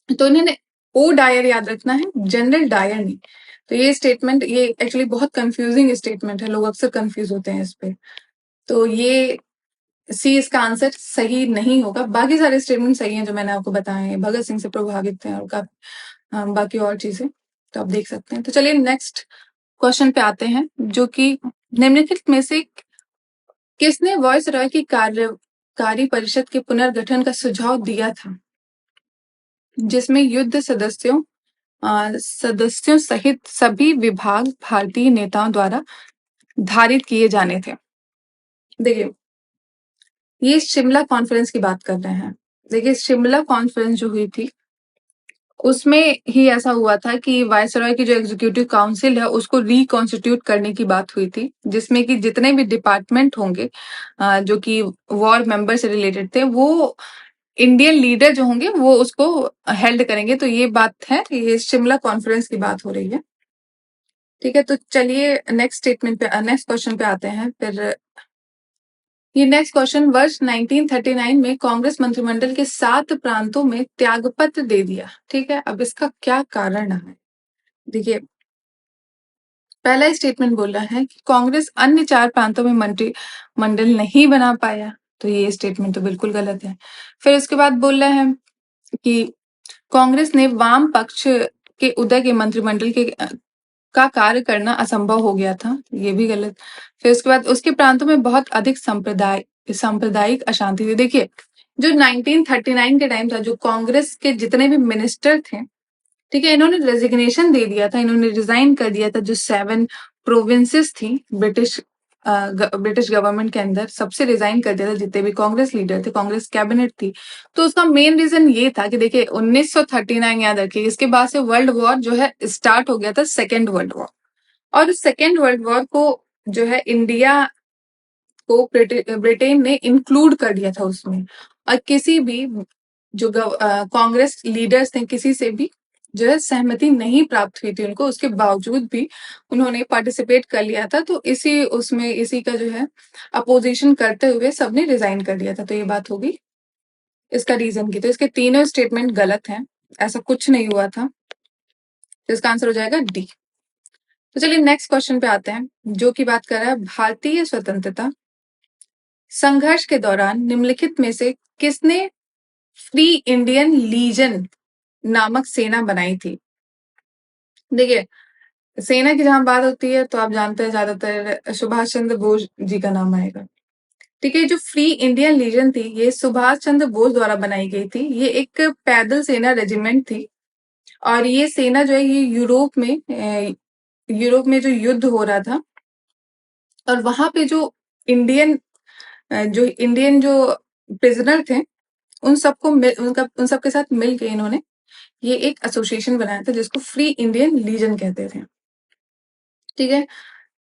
तो इन्होंने ओ डायर याद रखना है, जनरल डायर नहीं। तो ये स्टेटमेंट, ये एक्चुअली बहुत कंफ्यूजिंग स्टेटमेंट है, लोग अक्सर कंफ्यूज होते हैं इस पे। तो ये सी इसका आंसर सही नहीं होगा। बाकी सारे स्टेटमेंट सही हैं जो मैंने आपको बताए हैं, भगत सिंह से प्रभावित हैं और बाकी और चीजें तो आप देख सकते हैं। तो चलिए नेक्स्ट क्वेश्चन पे आते हैं, जो कि निम्नलिखित में से किसने वॉइस रॉय की कार्यकारी परिषद के पुनर्गठन का सुझाव दिया था, जिसमें युद्ध सदस्यों सहित सभी विभाग भारतीय नेताओं द्वारा धारित किए जाने थे। देखिए, ये शिमला कॉन्फ्रेंस की बात कर रहे हैं। देखिए, शिमला कॉन्फ्रेंस जो हुई थी उसमें ही ऐसा हुआ था कि वायसरॉय की जो एग्जीक्यूटिव काउंसिल है उसको रिकॉन्स्टिट्यूट करने की बात हुई थी, जिसमें कि जितने भी डिपार्टमेंट होंगे जो कि वॉर मेंबर से रिलेटेड थे, वो इंडियन लीडर जो होंगे वो उसको हेल्ड करेंगे। तो ये बात है, ये शिमला कॉन्फ्रेंस की बात हो रही है। ठीक है, तो चलिए नेक्स्ट क्वेश्चन पे आते हैं। फिर ये नेक्स्ट क्वेश्चन, वर्ष 1939 में कांग्रेस मंत्रिमंडल के 7 प्रांतों में त्यागपत्र दे दिया। ठीक है, अब इसका क्या कारण है? देखिए, पहला स्टेटमेंट बोल रहा है कि कांग्रेस अन्य 4 प्रांतों में मंत्रिमंडल नहीं बना पाया, तो ये स्टेटमेंट तो बिल्कुल गलत है। फिर उसके बाद बोल रहा है कि कांग्रेस ने वाम पक्ष के उदय के मंत्रिमंडल का कार्य करना असंभव हो गया था, ये भी गलत। फिर उसके बाद उसके प्रांतों में बहुत अधिक सांप्रदायिक अशांति थी। देखिए, जो 1939 के टाइम था, जो कांग्रेस के जितने भी मिनिस्टर थे, ठीक है, इन्होंने रेजिग्नेशन दे दिया था, इन्होंने रिजाइन कर दिया था। जो 7 प्रोविंसेस थी ब्रिटिश गवर्नमेंट के अंदर, सबसे रिजाइन कर दिया था जितने भी कांग्रेस लीडर थे, कांग्रेस कैबिनेट थी। तो उसका मेन रीजन ये था कि देखिए 1939 याद रखिए, इसके बाद से वर्ल्ड वॉर जो है स्टार्ट हो गया था, सेकेंड वर्ल्ड वॉर। और उस सेकेंड वर्ल्ड वॉर को जो है इंडिया को ब्रिटेन ने इंक्लूड कर दिया था उसमें। और किसी भी जो कांग्रेस लीडर्स थे, किसी से भी जो है सहमति नहीं प्राप्त हुई थी उनको, उसके बावजूद भी उन्होंने पार्टिसिपेट कर लिया था। तो इसी का जो है अपोजिशन करते हुए सबने रिजाइन कर दिया था। तो ये बात होगी इसका रीजन की। तो इसके तीनों स्टेटमेंट गलत हैं, ऐसा कुछ नहीं हुआ था। तो इसका आंसर हो जाएगा डी। तो चलिए नेक्स्ट क्वेश्चन पे आते हैं, जो की बात कर रहा है भारतीय स्वतंत्रता संघर्ष के दौरान निम्नलिखित में से किसने फ्री इंडियन लीजन नामक सेना बनाई थी? देखिए, सेना की जहां बात होती है तो आप जानते हैं ज्यादातर सुभाष चंद्र बोस जी का नाम आएगा। ठीक है, जो फ्री इंडियन लीजन थी ये सुभाष चंद्र बोस द्वारा बनाई गई थी। ये एक पैदल सेना रेजिमेंट थी, और ये सेना जो है ये यूरोप में जो युद्ध हो रहा था, और वहां पे इंडियन जो इंडियन जो प्रिजनर थे उन सबके साथ मिल के इन्होंने ये एक एसोसिएशन बनाया था, जिसको फ्री इंडियन लीजन कहते थे। ठीक है,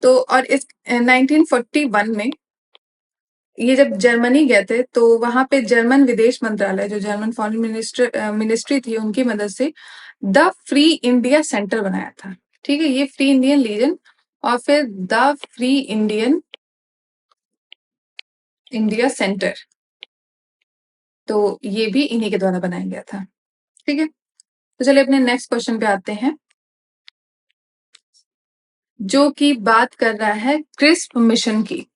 तो और इस 1941 में ये जब जर्मनी गए थे, तो वहां पे जर्मन विदेश मंत्रालय, जो जर्मन फॉरेन मिनिस्ट्री थी, उनकी मदद से द फ्री इंडिया सेंटर बनाया था। ठीक है, ये फ्री इंडियन लीजन और फिर द फ्री इंडिया सेंटर, तो ये भी इन्हीं के द्वारा बनाया गया था। ठीक है, तो चलिए अपने नेक्स्ट क्वेश्चन पे आते हैं, जो कि बात कर रहा है क्रिस्प मिशन की।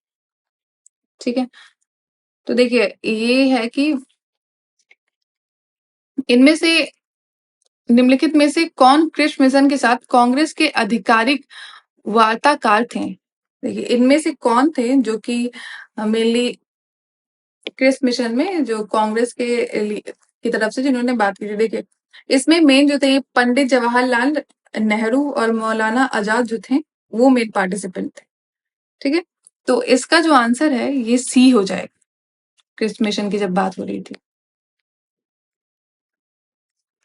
ठीक है, तो देखिए ये है कि इनमें से निम्नलिखित में से कौन क्रिस्प मिशन के साथ कांग्रेस के आधिकारिक वार्ताकार थे? देखिए, इनमें से कौन थे जो कि मेनली क्रिस्प मिशन में जो कांग्रेस की तरफ से जिन्होंने बात की थी? देखिए, इसमें मेन जो थे पंडित जवाहरलाल नेहरू और मौलाना आजाद जो थे, वो मेन पार्टिसिपेंट थे। ठीक है, तो इसका जो आंसर है ये सी हो जाएगा, क्रिप्स मिशन की जब बात हो रही थी।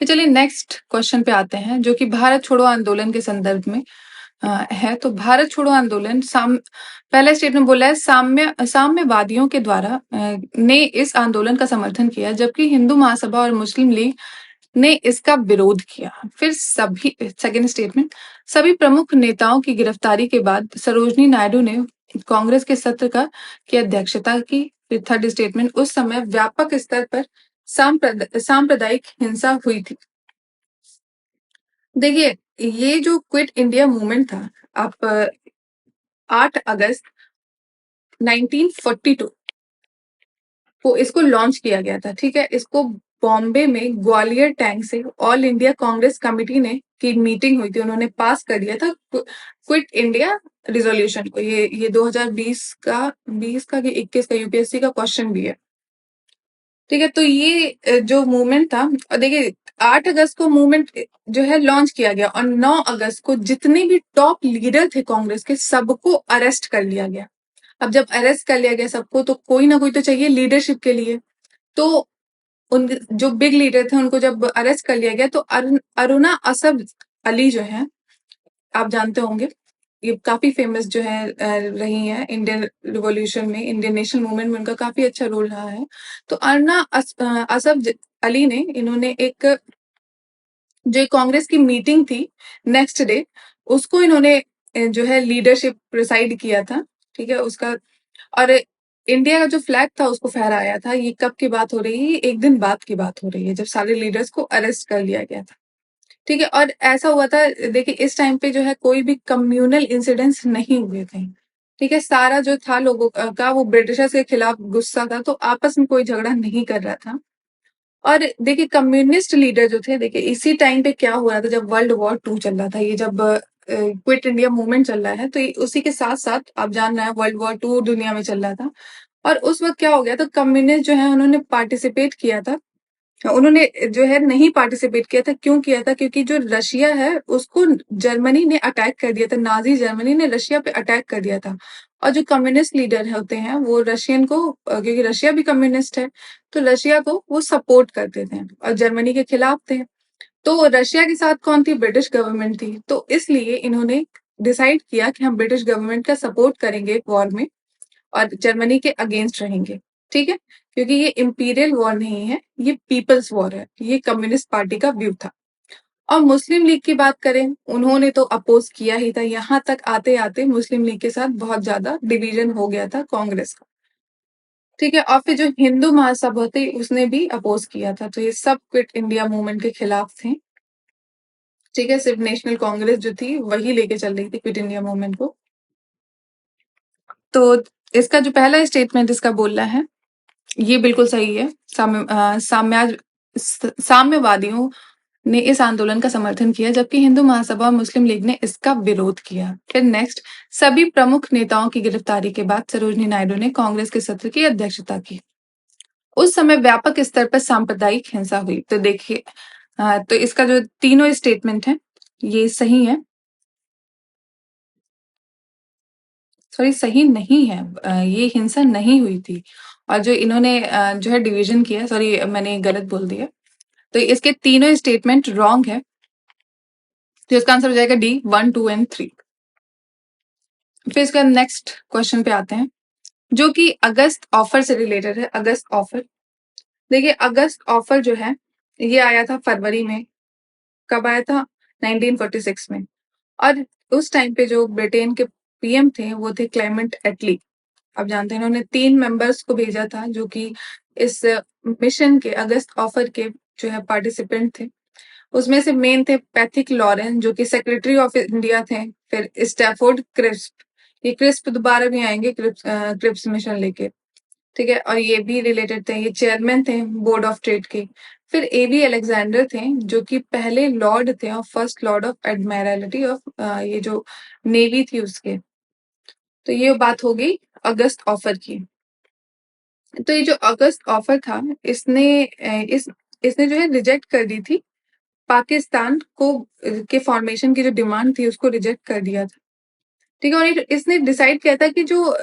तो चलिए नेक्स्ट क्वेश्चन पे आते हैं, जो कि भारत छोड़ो आंदोलन के संदर्भ में है। तो भारत छोड़ो आंदोलन पहला स्टेटमेंट बोला है साम्यवादियों के द्वारा ने इस आंदोलन का समर्थन किया, जबकि हिंदू महासभा और मुस्लिम लीग ने इसका विरोध किया। फिर सेकंड स्टेटमेंट, सभी प्रमुख नेताओं की गिरफ्तारी के बाद सरोजनी नायडू ने कांग्रेस के सत्र की अध्यक्षता की। फिर थर्ड स्टेटमेंट, उस समय व्यापक स्तर पर सांप्रदायिक हिंसा हुई थी। देखिए, ये जो क्विट इंडिया मूवमेंट था, आप 8 अगस्त 1942 को इसको लॉन्च किया गया था। ठीक है, इसको बॉम्बे में ग्वालियर टैंक से ऑल इंडिया कांग्रेस कमेटी ने की मीटिंग हुई थी, उन्होंने पास कर दिया था क्विट इंडिया रिजोल्यूशन को। ये 2020 का कि 21 का यूपीएससी का क्वेश्चन भी है। ठीक है, तो ये जो मूवमेंट था, और देखिए 8 अगस्त को मूवमेंट जो है लॉन्च किया गया, और 9 अगस्त को जितने भी टॉप लीडर थे कांग्रेस के, सबको अरेस्ट कर लिया गया। अब जब अरेस्ट कर लिया गया सबको, तो कोई ना कोई तो चाहिए लीडरशिप के लिए। तो उन जो बिग लीडर थे उनको जब अरेस्ट कर लिया गया, तो अरुणा असद अली जो है, आप जानते होंगे, ये काफी फेमस जो है रही है इंडियन रिवॉल्यूशन में, इंडियन नेशनल मूवमेंट में उनका काफी अच्छा रोल रहा है। तो असद अली ने, इन्होंने एक जो कांग्रेस की मीटिंग थी नेक्स्ट डे, उसको इन्होंने जो है लीडरशिप प्रिसाइड किया था। ठीक है, उसका, और इंडिया का जो फ्लैग था उसको फहराया था। ये कब की बात हो रही है? एक दिन बाद की बात हो रही है, जब सारे लीडर्स को अरेस्ट कर लिया गया था। ठीक है, और ऐसा हुआ था, देखिए इस टाइम पे जो है कोई भी कम्युनल इंसिडेंट्स नहीं हुए थे। ठीक है, सारा जो था लोगों का वो ब्रिटिशर्स के खिलाफ गुस्सा था, तो आपस में कोई झगड़ा नहीं कर रहा था। और देखिए कम्युनिस्ट लीडर जो थे, देखिए इसी टाइम पे क्या हो रहा था, जब वर्ल्ड वॉर 2 चल रहा था, ये जब क्विट इंडिया मूवमेंट चल रहा है, तो उसी के साथ साथ आप जान रहे हैं वर्ल्ड वॉर 2 दुनिया में चल रहा था। और उस वक्त क्या हो गया था, कम्युनिस्ट जो है उन्होंने पार्टिसिपेट किया था, उन्होंने जो है नहीं पार्टिसिपेट किया था। क्यों किया था? क्योंकि जो रशिया है उसको जर्मनी ने अटैक कर दिया था, नाजी जर्मनी ने रशिया पे अटैक कर दिया था। और जो कम्युनिस्ट लीडर होते हैं वो रशियन को, क्योंकि रशिया भी कम्युनिस्ट है, तो रशिया को वो सपोर्ट करते थे और जर्मनी के खिलाफ थे। तो रशिया के साथ कौन थी? ब्रिटिश गवर्नमेंट थी। तो इसलिए इन्होंने डिसाइड किया कि हम ब्रिटिश गवर्नमेंट का सपोर्ट करेंगे वॉर में, और जर्मनी के अगेंस्ट रहेंगे। ठीक है, क्योंकि ये इंपीरियल वॉर नहीं है, ये पीपल्स वॉर है। ये कम्युनिस्ट पार्टी का व्यू था। और मुस्लिम लीग की बात करें, उन्होंने तो अपोज किया ही था। यहाँ तक आते आते मुस्लिम लीग के साथ बहुत ज्यादा डिवीजन हो गया था कांग्रेस का। ठीक है, और फिर जो हिंदू महासभा थी उसने भी अपोज किया था। तो ये सब क्विट इंडिया मूवमेंट के खिलाफ थे। ठीक है, सिर्फ नेशनल कांग्रेस जो थी वही लेके चल रही थी क्विट इंडिया मूवमेंट को। तो इसका जो पहला स्टेटमेंट इसका बोल रहा है, ये बिल्कुल सही है। साम्यवादियों ने इस आंदोलन का समर्थन किया, जबकि हिंदू महासभा और मुस्लिम लीग ने इसका विरोध किया। फिर नेक्स्ट, सभी प्रमुख नेताओं की गिरफ्तारी के बाद सरोजनी नायडू ने कांग्रेस के सत्र की अध्यक्षता की। उस समय व्यापक स्तर पर सांप्रदायिक हिंसा हुई। तो देखिए, तो इसका जो तीनों स्टेटमेंट है ये सही है, सॉरी सही नहीं है। ये हिंसा नहीं हुई थी। और जो इन्होंने जो है डिवीजन किया, सॉरी मैंने गलत बोल दिया, तो इसके तीनों स्टेटमेंट रॉन्ग है। तो इसका आंसर हो जाएगा डी, 1, 2 एंड 3। फिर इसका नेक्स्ट क्वेश्चन पे आते हैं, जो कि अगस्त ऑफर से रिलेटेड है। अगस्त ऑफर, देखिए अगस्त ऑफर जो है ये आया था फरवरी में। कब आया था? 1946 में। और उस टाइम पे जो ब्रिटेन के पीएम थे वो थे क्लेमेंट एटली। आप जानते हैं इन्होंने 3 मेंबर्स को भेजा था, जो कि इस मिशन के, अगस्त ऑफर के जो है पार्टिसिपेंट थे। उसमें से मेन थे पैथिक लॉरेंस, जो कि सेक्रेटरी ऑफ इंडिया थे। फिर स्टैफोर्ड क्रिस्प, ये क्रिस्प दोबारा भी आएंगे क्रिप्स मिशन लेके। ठीक है, और ये भी रिलेटेड थे, ये चेयरमैन थे बोर्ड ऑफ ट्रेड के। फिर एबी अलेक्जेंडर थे, जो कि पहले लॉर्ड थे और first Lord of Admiralty of ये जो नेवी थी उसके। तो ये बात हो गई अगस्त ऑफर की। तो ये जो अगस्त ऑफर था, इसने इसने जो है रिजेक्ट कर दी थी पाकिस्तान को, के फॉर्मेशन की जो डिमांड थी उसको रिजेक्ट कर दिया था। ठीक है, और इसने डिसाइड किया था कि जो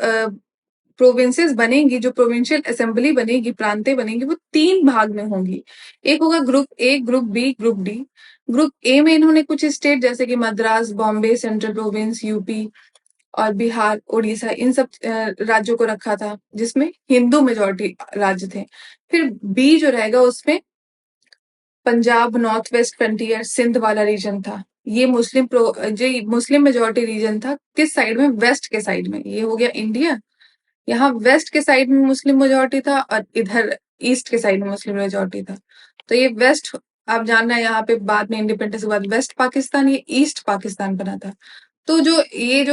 प्रोविंसेस बनेंगी, जो प्रोविंशियल असेंबली बनेगी, प्रांतें बनेंगी, वो 3 भाग में होंगी। एक होगा group A, group B, group D. Group A में इन्होंने कुछ स्टेट जैसे कि Madras, Bombay, central province, UP और बिहार, उड़ीसा, इन सब राज्यों को रखा था, जिसमें हिंदू मेजॉरिटी राज्य थे। फिर बी जो रहेगा उसमें Punjab, north west frontier, Sindh वाला रीजन था। ये मुस्लिम मेजॉरिटी रीजन था। किस साइड में? वेस्ट के साइड में। ये हो गया इंडिया। यहाँ वेस्ट के साइड में मुस्लिम मेजॉरिटी था और इधर ईस्ट के साइड में मुस्लिम मेजॉरिटी था। तो ये वेस्ट, आप जानना है, यहाँ पे बाद में इंडिपेंडेंस के बाद वेस्ट पाकिस्तान, ये ईस्ट पाकिस्तान बना था। तो जो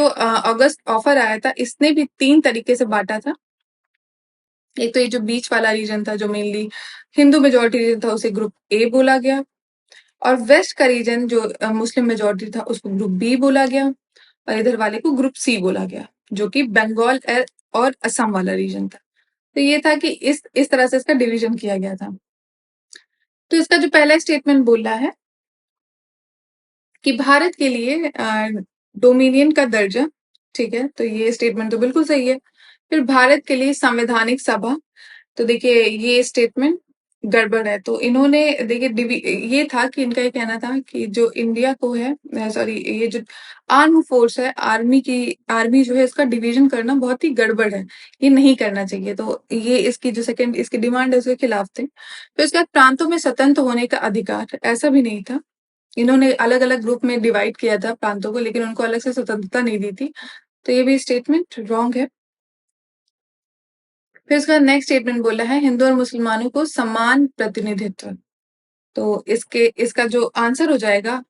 अगस्त ऑफर आया था, इसने भी 3 तरीके से बांटा था। एक तो ये जो बीच वाला रीजन था, जो मेनली हिंदू मेजॉरिटी रीजन था, उसे ग्रुप ए बोला गया। और वेस्ट का रीजन जो मुस्लिम मेजॉरिटी था, उसको ग्रुप बी बोला गया। और इधर वाले को ग्रुप सी बोला गया, जो कि बंगाल और असम वाला रीजन था। तो ये था कि इस तरह से इसका डिवीजन किया गया था। तो इसका जो पहला स्टेटमेंट बोल रहा है कि भारत के लिए डोमिनियन का दर्जा, ठीक है, तो ये स्टेटमेंट तो बिल्कुल सही है। फिर भारत के लिए संवैधानिक सभा, तो देखिए ये स्टेटमेंट गड़बड़ है। तो इन्होंने देखिए ये था कि इनका ये कहना था कि जो इंडिया को है, सॉरी, ये जो आर्म फोर्स है, आर्मी जो है, इसका डिवीजन करना बहुत ही गड़बड़ है, ये नहीं करना चाहिए। तो ये इसकी जो सेकंड इसकी डिमांड है, उसके खिलाफ थे। फिर उसके बाद प्रांतों में स्वतंत्र होने का अधिकार, ऐसा भी नहीं था। इन्होंने अलग अलग ग्रुप में डिवाइड किया था प्रांतों को, लेकिन उनको अलग से स्वतंत्रता नहीं दी थी। तो ये भी स्टेटमेंट रॉन्ग है। फिर उसका नेक्स्ट स्टेटमेंट बोला है हिंदू और मुसलमानों को समान प्रतिनिधित्व। तो इसका जो आंसर हो जाएगा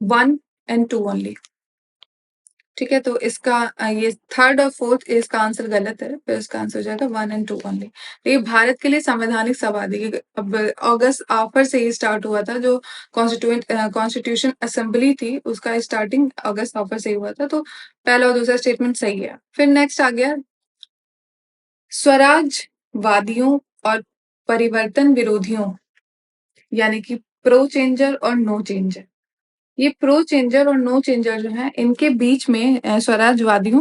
1 and 2 ओनली। ठीक है, तो इसका ये थर्ड और फोर्थ, इसका आंसर गलत है। फिर इसका आंसर हो जाएगा 1 and 2 ओनली। ये भारत के लिए संवैधानिक सभा, देखिए अब अगस्त ऑफर से ही स्टार्ट हुआ था। जो कॉन्स्टिट्यूशन असेंबली थी, उसका स्टार्टिंग अगस्त ऑफर से ही हुआ था। तो पहला और दूसरा स्टेटमेंट सही है। फिर नेक्स्ट आ गया स्वराजवादियों और परिवर्तन विरोधियों, यानी कि प्रो चेंजर और नो चेंजर। ये प्रो चेंजर और नो चेंजर जो है, इनके बीच में स्वराजवादियों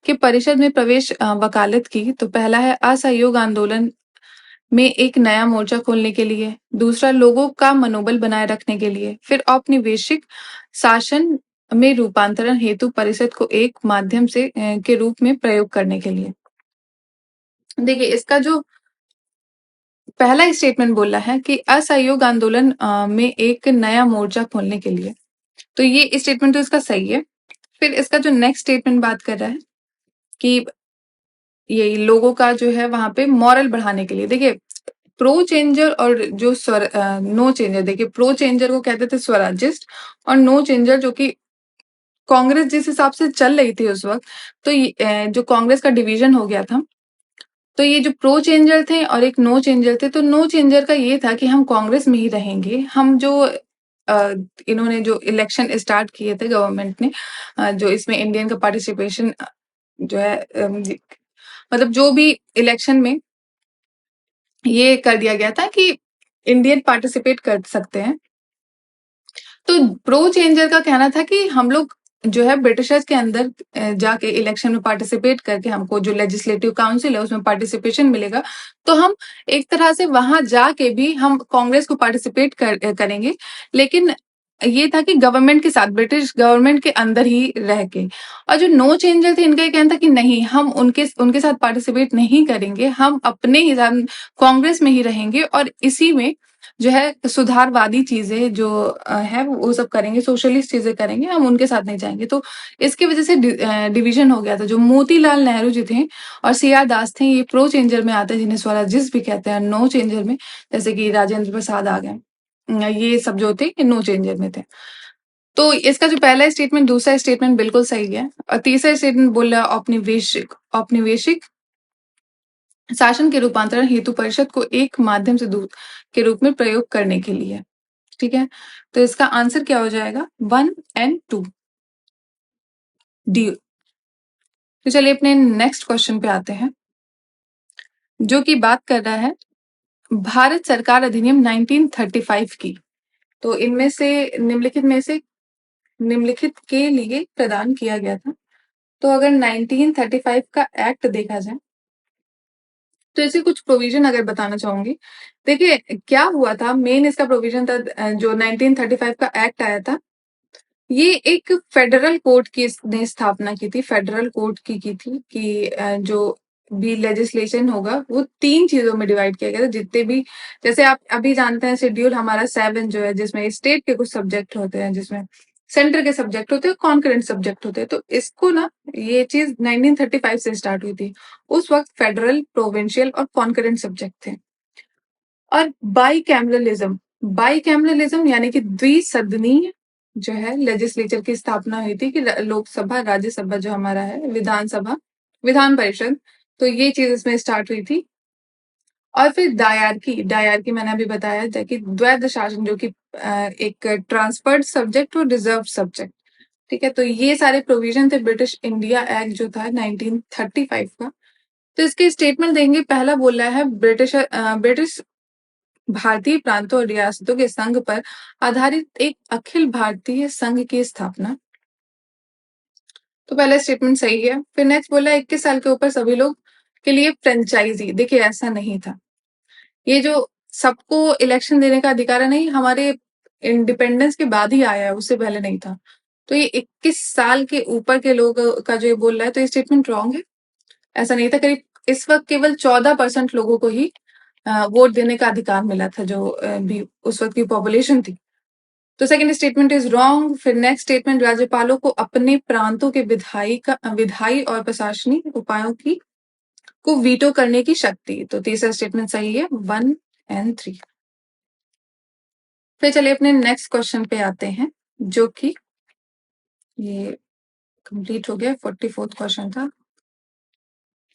के परिषद में प्रवेश वकालत की। तो पहला है असहयोग आंदोलन में एक नया मोर्चा खोलने के लिए, दूसरा लोगों का मनोबल बनाए रखने के लिए, फिर औपनिवेशिक शासन में रूपांतरण हेतु परिषद को एक माध्यम से के रूप में प्रयोग करने के लिए। देखिए इसका जो पहला स्टेटमेंट बोला है कि असहयोग आंदोलन में एक नया मोर्चा खोलने के लिए, तो ये स्टेटमेंट तो इसका सही है। फिर इसका जो नेक्स्ट स्टेटमेंट बात कर रहा है कि ये लोगों का जो है वहां पे मॉरल बढ़ाने के लिए। देखिए प्रो चेंजर और जो नो चेंजर, देखिए प्रो चेंजर को कहते थे स्वराजिस्ट, और नो चेंजर जो कि कांग्रेस जिस हिसाब से चल रही थी उस वक्त, तो जो कांग्रेस का डिवीजन हो गया था, तो ये जो प्रो चेंजर थे और एक नो चेंजर थे। तो नो चेंजर का ये था कि हम कांग्रेस में ही रहेंगे। हम जो इन्होंने जो इलेक्शन स्टार्ट किए थे गवर्नमेंट ने, जो इसमें इंडियन का पार्टिसिपेशन जो है, मतलब जो भी इलेक्शन में ये कर दिया गया था कि इंडियन पार्टिसिपेट कर सकते हैं। तो प्रो चेंजर का कहना था कि हम लोग जो है ब्रिटिशर्स के अंदर जाके इलेक्शन में पार्टिसिपेट करके हमको जो लेजिस्लेटिव काउंसिल है उसमें पार्टिसिपेशन मिलेगा। तो हम एक तरह से वहां जाके भी हम कांग्रेस को पार्टिसिपेट करेंगे, लेकिन ये था कि गवर्नमेंट के साथ, ब्रिटिश गवर्नमेंट के अंदर ही रह के। और जो नो चेंजर थे, इनका ये कहना था कि नहीं, हम उनके साथ पार्टिसिपेट नहीं करेंगे, हम अपने हिसाब कांग्रेस में ही रहेंगे और इसी में जो है सुधारवादी चीजें जो है वो सब करेंगे, सोशलिस्ट चीजें करेंगे, हम उनके साथ नहीं जाएंगे। तो इसकी वजह से डिवीजन हो गया था। जो मोतीलाल नेहरू जी थे और सीआर दास थे, ये प्रो चेंजर में आते हैं, जिन्हें स्वराजिस्ट भी कहते हैं। नो चेंजर में जैसे कि राजेंद्र प्रसाद आ गए, ये सब जो थे ये नो चेंजर में थे। तो इसका जो पहला स्टेटमेंट, दूसरा स्टेटमेंट बिल्कुल सही है। और तीसरा स्टेटमेंट बोल रहा है औपनिवेशिक शासन के रूपांतरण हेतु परिषद को एक माध्यम से दूत के रूप में प्रयोग करने के लिए। ठीक है, तो इसका आंसर क्या हो जाएगा? 1 and 2 डी। तो चलिए अपने नेक्स्ट क्वेश्चन पे आते हैं, जो कि बात कर रहा है भारत सरकार अधिनियम 1935 की। तो इनमें से निम्नलिखित में से निम्नलिखित के लिए प्रदान किया गया था। तो अगर 1935 का एक्ट देखा जाए तो ऐसे कुछ प्रोविजन अगर बताना चाहूंगी। देखिए क्या हुआ था, मेन इसका प्रोविजन था जो 1935 का एक्ट आया था, ये एक फेडरल कोर्ट की इसने स्थापना की थी, फेडरल कोर्ट की थी कि जो भी लेजिस्लेशन होगा वो 3 चीजों में डिवाइड किया गया था। जितने भी, जैसे आप अभी जानते हैं शेड्यूल हमारा 7 जो है, जिसमें स्टेट के कुछ सब्जेक्ट होते हैं, जिसमें सेंटर के सब्जेक्ट होते हैं, कॉन्करेंट सब्जेक्ट होते हैं। तो इसको ना, ये चीज 1935 से स्टार्ट हुई थी। उस वक्त फेडरल, प्रोविंशियल और कॉन्करेंट सब्जेक्ट थे। और बाईकैमरलिज्म यानी कि द्विसदनीय जो है लेजिस्लेचर की स्थापना हुई थी कि लोकसभा, राज्यसभा जो हमारा है, विधानसभा, विधान परिषद, तो ये चीज इसमें स्टार्ट हुई थी। और फिर डायरकी मैंने अभी बताया था कि द्वैध शासन, जो कि एक ट्रांसफर्ड सब्जेक्ट और रिजर्व सब्जेक्ट। ठीक है, तो ये सारे प्रोविजन थे ब्रिटिश इंडिया एक्ट जो था 1935 का। तो इसके स्टेटमेंट देंगे। पहला बोल रहा है ब्रिटिश भारतीय प्रांतों और रियासतों के संघ पर आधारित एक अखिल भारतीय संघ की स्थापना। तो पहला स्टेटमेंट सही है। फिर नेक्स्ट बोला 21 साल के ऊपर सभी लोग के लिए फ्रेंचाइजी। देखिए ऐसा नहीं था, ये जो सबको इलेक्शन देने का अधिकार है, नहीं, हमारे इंडिपेंडेंस के बाद ही आया है, उससे पहले नहीं था। तो ये 21 साल के ऊपर के लोग का जो ये बोल रहा है, तो ये स्टेटमेंट रॉन्ग है। ऐसा नहीं था। करीब इस वक्त केवल 14% लोगों को ही वोट देने का अधिकार मिला था, जो भी उस वक्त की पॉपुलेशन थी। तो सेकंड स्टेटमेंट इज रॉन्ग। फिर नेक्स्ट स्टेटमेंट, राज्यपालों को अपने प्रांतों के विधायी और प्रशासनिक उपायों की को वीटो करने की शक्ति। तो तीसरा स्टेटमेंट सही है, 1 और 3। फिर चलिए अपने नेक्स्ट क्वेश्चन पे आते हैं, जो कि ये कंप्लीट हो गया, 44th क्वेश्चन था।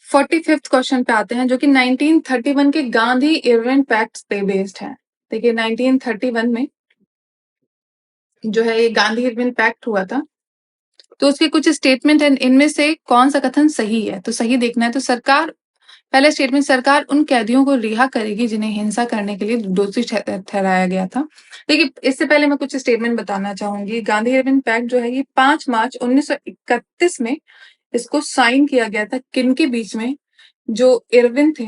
45th क्वेश्चन पे आते हैं, जो कि 1931 के गांधी इरविन पैक्ट पे बेस्ड है। देखिए 1931 में जो है ये गांधी इरविन पैक्ट हुआ था। तो उसके कुछ स्टेटमेंट है, इनमें से कौन सा कथन सही है? तो सही देखना है। तो सरकार, पहला स्टेटमेंट, सरकार उन कैदियों को रिहा करेगी जिन्हें हिंसा करने के लिए दोषी ठहराया गया था। देखिए इससे पहले मैं कुछ स्टेटमेंट बताना चाहूंगी। गांधी इरविन पैक्ट जो है ये 5 मार्च 1931 में इसको साइन किया गया था। किनके बीच में? जो इरविन थे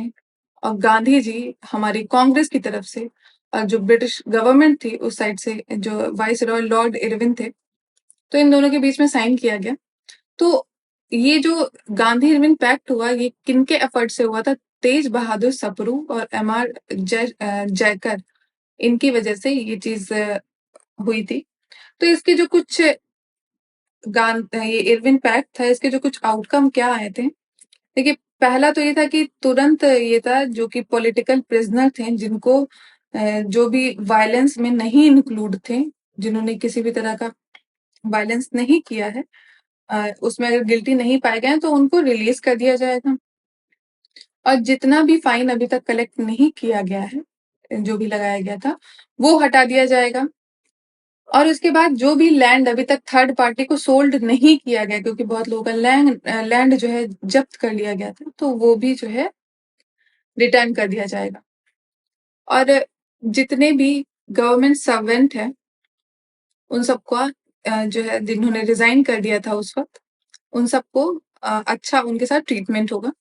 और गांधी जी हमारी कांग्रेस की तरफ से, और जो ब्रिटिश गवर्नमेंट थी उस साइड से, जो वाइस रॉय लॉर्ड इरविन थे, तो इन दोनों के बीच में साइन किया गया। तो ये जो गांधी इरविन पैक्ट हुआ, ये किनके एफर्ट से हुआ था? तेज बहादुर सप्रू और एमआर जयकर, इनकी वजह से ये चीज हुई थी। तो इसके जो कुछ ये इरविन पैक्ट था, इसके जो कुछ आउटकम क्या आए थे? देखिए पहला तो ये था कि तुरंत ये था, जो कि पॉलिटिकल प्रिजनर थे, जिनको जो भी वायलेंस में नहीं इंक्लूड थे, जिन्होंने किसी भी तरह का वायलेंस नहीं किया है, उसमें अगर गिल्टी नहीं पाए गए तो उनको रिलीज कर दिया जाएगा। और जितना भी फाइन अभी तक कलेक्ट नहीं किया गया है, जो भी लगाया गया था, वो हटा दिया जाएगा। और उसके बाद जो भी लैंड अभी तक थर्ड पार्टी को सोल्ड नहीं किया गया, क्योंकि बहुत लोगों का लैंड जो है जब्त कर लिया गया था, तो वो भी जो है रिटर्न कर दिया जाएगा। और जितने भी गवर्नमेंट सर्वेंट है, उन सबको जो है, जिन्होंने रिजाइन कर दिया था उस वक्त, उन सबको अच्छा उनके साथ ट्रीटमेंट होगा,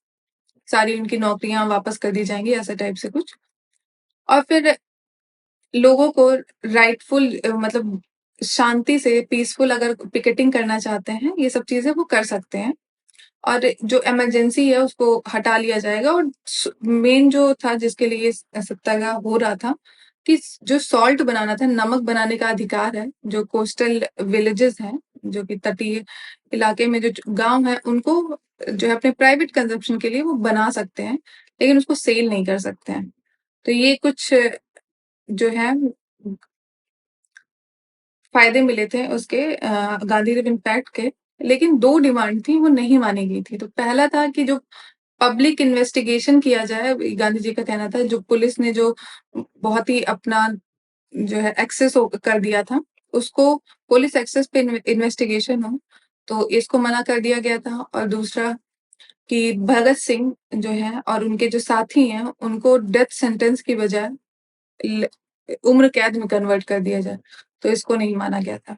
सारी उनकी नौकरियां वापस कर दी जाएंगी, ऐसा टाइप से कुछ। और फिर लोगों को राइटफुल, मतलब शांति से पीसफुल अगर पिकेटिंग करना चाहते हैं, ये सब चीजें वो कर सकते हैं। और जो इमरजेंसी है उसको हटा लिया जाएगा। और मेन जो था जिसके लिए सत्याग्रह हो रहा था, कि जो सॉल्ट बनाना था, नमक बनाने का अधिकार है, जो कोस्टल विलेजेस हैं, जो कि तटीय इलाके में जो गांव है, उनको जो है अपने प्राइवेट कंजप्शन के लिए वो बना सकते हैं, लेकिन उसको सेल नहीं कर सकते हैं। तो ये कुछ जो है फायदे मिले थे उसके, गांधी रिबन पैक्ट के। लेकिन 2 डिमांड थी, वो नहीं मानी गई थी। तो पहला था कि जो पब्लिक इन्वेस्टिगेशन किया जाए, गांधी जी का कहना था, जो पुलिस ने जो बहुत ही अपना जो है एक्सेस कर दिया था, उसको पुलिस एक्सेस पे इन्वेस्टिगेशन हो, तो इसको मना कर दिया गया था। और दूसरा कि भगत सिंह जो है और उनके जो साथी हैं, उनको डेथ सेंटेंस की बजाय उम्र कैद में कन्वर्ट कर दिया जाए, तो इसको नहीं माना गया था।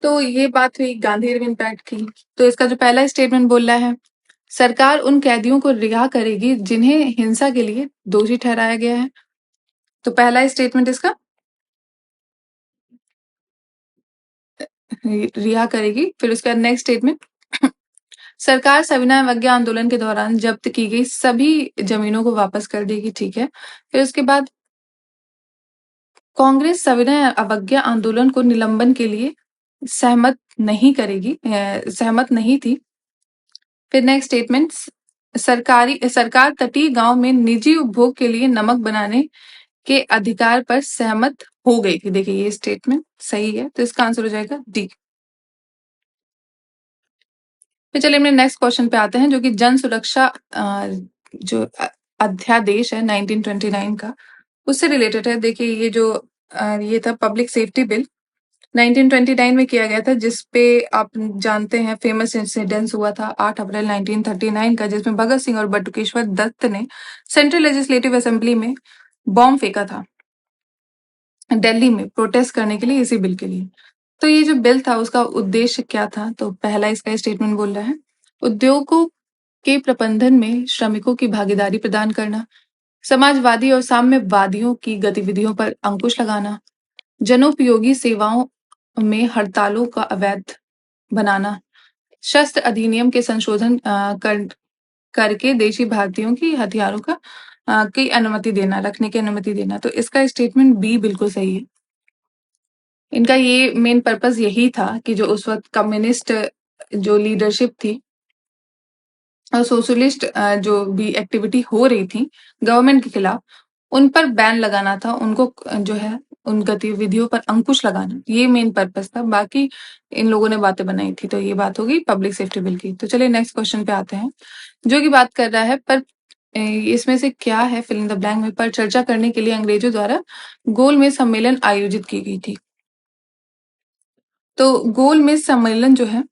तो ये बात हुई गांधी इरविन पैक्ट की। तो इसका जो पहला स्टेटमेंट बोल रहा है, सरकार उन कैदियों को रिहा करेगी जिन्हें हिंसा के लिए दोषी ठहराया गया है। तो पहला स्टेटमेंट इसका रिहा करेगी। फिर उसका नेक्स्ट स्टेटमेंट, सरकार सविनय अवज्ञा आंदोलन के दौरान जब्त की गई सभी जमीनों को वापस कर देगी। ठीक है। फिर उसके बाद कांग्रेस सविनय अवज्ञा आंदोलन को निलंबन के लिए सहमत नहीं करेगी, सहमत नहीं थी। फिर नेक्स्ट स्टेटमेंट, सरकार तटीय गांव में निजी उपभोग के लिए नमक बनाने के अधिकार पर सहमत हो गई थी। देखिए ये स्टेटमेंट सही है, तो इसका आंसर हो जाएगा डी। फिर चलिए अपने नेक्स्ट क्वेश्चन पे आते हैं, जो कि जन सुरक्षा जो अध्यादेश है 1929 का, उससे रिलेटेड है। देखिए ये जो ये था पब्लिक सेफ्टी बिल 1929 में किया गया था, जिसपे आप जानते हैं फेमस इंसिडेंस हुआ था 8 अप्रैल 1939 का, जिसमें भगत सिंह और बटुकेश्वर दत्त ने सेंट्रल लेजिस्लेटिव असेंबली में बॉम्ब फेंका था दिल्ली में प्रोटेस्ट करने के लिए इसी बिल के लिए। तो ये जो बिल था उसका उद्देश्य क्या था? तो पहला इसका स्टेटमेंट बोल रहा है, उद्योगों के प्रबंधन में श्रमिकों की भागीदारी प्रदान करना, समाजवादी और साम्यवादियों की गतिविधियों पर अंकुश लगाना, जनोपयोगी सेवाओं में हड़तालों का अवैध बनाना, शस्त्र अधिनियम के संशोधन करके देशी भारतीयों की हथियारों की अनुमति देना, रखने की अनुमति देना। तो इसका स्टेटमेंट बी बिल्कुल सही है। इनका ये मेन पर्पस यही था कि जो उस वक्त कम्युनिस्ट जो लीडरशिप थी और सोशलिस्ट जो भी एक्टिविटी हो रही थी गवर्नमेंट के खिलाफ, उन पर बैन लगाना था, उनको जो है उन गतिविधियों पर अंकुश लगाना, ये मेन पर्पस था। बाकी इन लोगों ने बातें बनाई थी। तो ये बात होगी पब्लिक सेफ्टी बिल की। तो चलिए नेक्स्ट क्वेश्चन पे आते हैं, जो कि बात कर रहा है पर इसमें से क्या है फिल इन द ब्लैंक में, पर चर्चा करने के लिए अंग्रेजों द्वारा गोलमेज सम्मेलन आयोजित की गई थी। तो गोलमेज सम्मेलन जो है,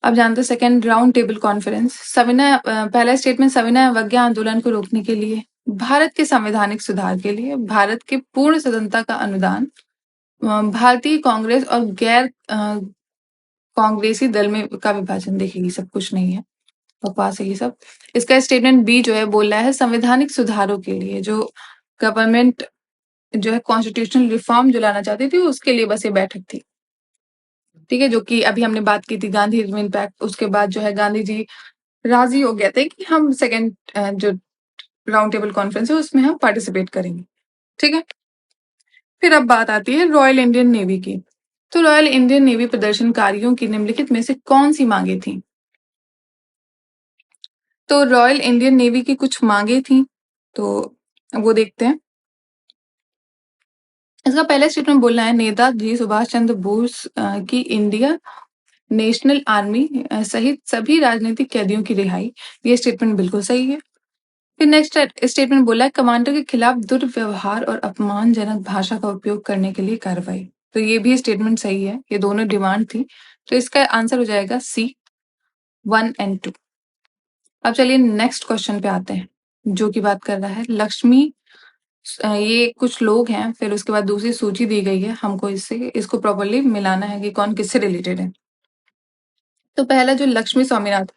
आप जानते हैं सेकेंड राउंड टेबल कॉन्फ्रेंस, पहला स्टेटमेंट सविनय अवज्ञा आंदोलन को रोकने के लिए, भारत के संवैधानिक सुधार के लिए, भारत के पूर्ण स्वतंत्रता का अनुदान, भारतीय कांग्रेस और गैर कांग्रेसी दल में का विभाजन। देखिए ये सब कुछ नहीं है, बकवास है ये सब। इसका स्टेटमेंट बी जो है बोल रहा है संवैधानिक सुधारों के लिए, जो गवर्नमेंट जो है कॉन्स्टिट्यूशनल रिफॉर्म जो लाना चाहती थी उसके लिए बस ये बैठक थी। ठीक है, जो कि अभी हमने बात की थी गांधी इरविन पैक्ट, उसके बाद जो है गांधी जी राजी हो गए थे कि हम सेकेंड जो राउंड टेबल कॉन्फ्रेंस है उसमें हम पार्टिसिपेट करेंगे। ठीक है। फिर अब बात आती है रॉयल इंडियन नेवी की। तो रॉयल इंडियन नेवी प्रदर्शनकारियों की निम्नलिखित में से कौन सी मांगे थी? तो रॉयल इंडियन नेवी की कुछ मांगे थी, तो वो देखते हैं। इसका पहला स्टेटमेंट बोलना है नेताजी सुभाष चंद्र बोस की इंडिया नेशनल आर्मी सहित सभी राजनीतिक कैदियों की रिहाई। ये स्टेटमेंट बिल्कुल सही है। फिर नेक्स्ट स्टेटमेंट बोला है कमांडर के खिलाफ दुर्व्यवहार और अपमानजनक भाषा का उपयोग करने के लिए कार्रवाई। तो ये भी स्टेटमेंट सही है, ये दोनों डिमांड थी। तो इसका आंसर हो जाएगा सी 1 एंड 2। अब चलिए नेक्स्ट क्वेश्चन पे आते हैं, जो की बात कर रहा है लक्ष्मी। ये कुछ लोग हैं, फिर उसके बाद दूसरी सूची दी गई है, हमको इसको प्रॉपरली मिलाना है कि कौन किससे रिलेटेड है। तो पहला जो लक्ष्मी स्वामीनाथन,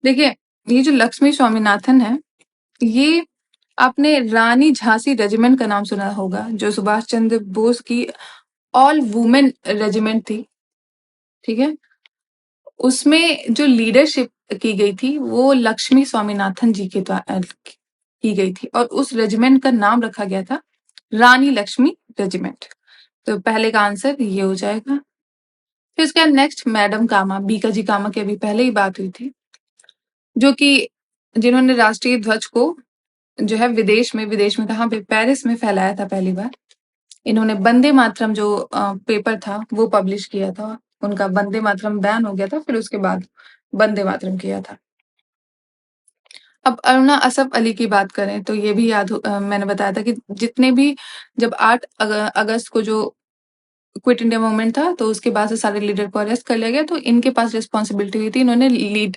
देखिए ये जो लक्ष्मी स्वामीनाथन है, ये आपने रानी झांसी रेजिमेंट का नाम सुना होगा, जो सुभाष चंद्र बोस की ऑल वुमेन रेजिमेंट थी। ठीक है, उसमें जो लीडरशिप की गई थी वो लक्ष्मी स्वामीनाथन जी के द्वारा की गई थी, और उस रेजिमेंट का नाम रखा गया था रानी लक्ष्मी रेजिमेंट। तो पहले का आंसर ये हो जाएगा। फिर उसके बाद नेक्स्ट मैडम कामा, बीका जी कामा की अभी पहले ही बात हुई थी, जो कि जिन्होंने राष्ट्रीय ध्वज को जो है विदेश में कहाँ पे, पेरिस में फहलाया था पहली बार। इन्होंने वंदे मातरम जो पेपर था वो पब्लिश किया था, उनका वंदे मातरम बैन हो गया था, फिर उसके बाद वंदे मातरम किया था। अब अरुणा असफ अली की बात करें तो ये भी मैंने बताया था कि जितने भी जब 8 अगस्त को जो क्विट इंडिया मूवमेंट था, तो उसके बाद से सारे लीडर को अरेस्ट कर लिया गया, तो इनके पास रिस्पॉन्सिबिलिटी हुई थी, इन्होंने लीड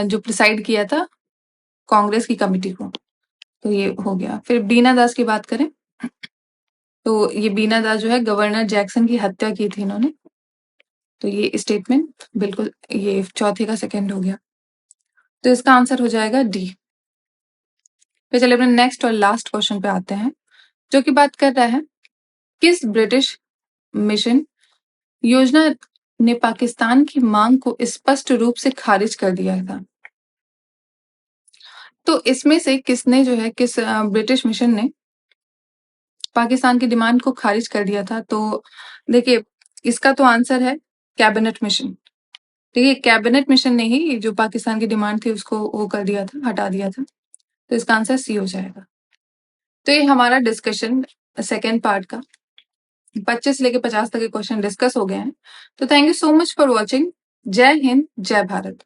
जो प्रिसाइड किया था कांग्रेस की कमिटी को। तो ये हो गया। फिर बीना दास की बात करें तो ये बीना दास जो है गवर्नर जैक्सन की हत्या की थी इन्होंने। तो ये स्टेटमेंट बिल्कुल ये चौथे का सेकंड हो गया। तो इसका आंसर हो जाएगा डी। फिर चलिए अपने नेक्स्ट और लास्ट क्वेश्चन पे आते हैं, जो कि बात कर रहा है किस ब्रिटिश मिशन योजना ने पाकिस्तान की मांग को स्पष्ट रूप से खारिज कर दिया था। तो इसमें से किसने जो है किस ब्रिटिश मिशन ने पाकिस्तान की डिमांड को खारिज कर दिया था? तो देखिए इसका तो आंसर है कैबिनेट मिशन। ठीक है, कैबिनेट मिशन ने ही जो पाकिस्तान की डिमांड थी उसको वो कर दिया था, हटा दिया था। तो इसका आंसर सी हो जाएगा। तो ये हमारा डिस्कशन सेकेंड पार्ट का 25 से लेके 50 तक के क्वेश्चन डिस्कस हो गए हैं। तो thank you so much for watching. जय हिंद, जय भारत।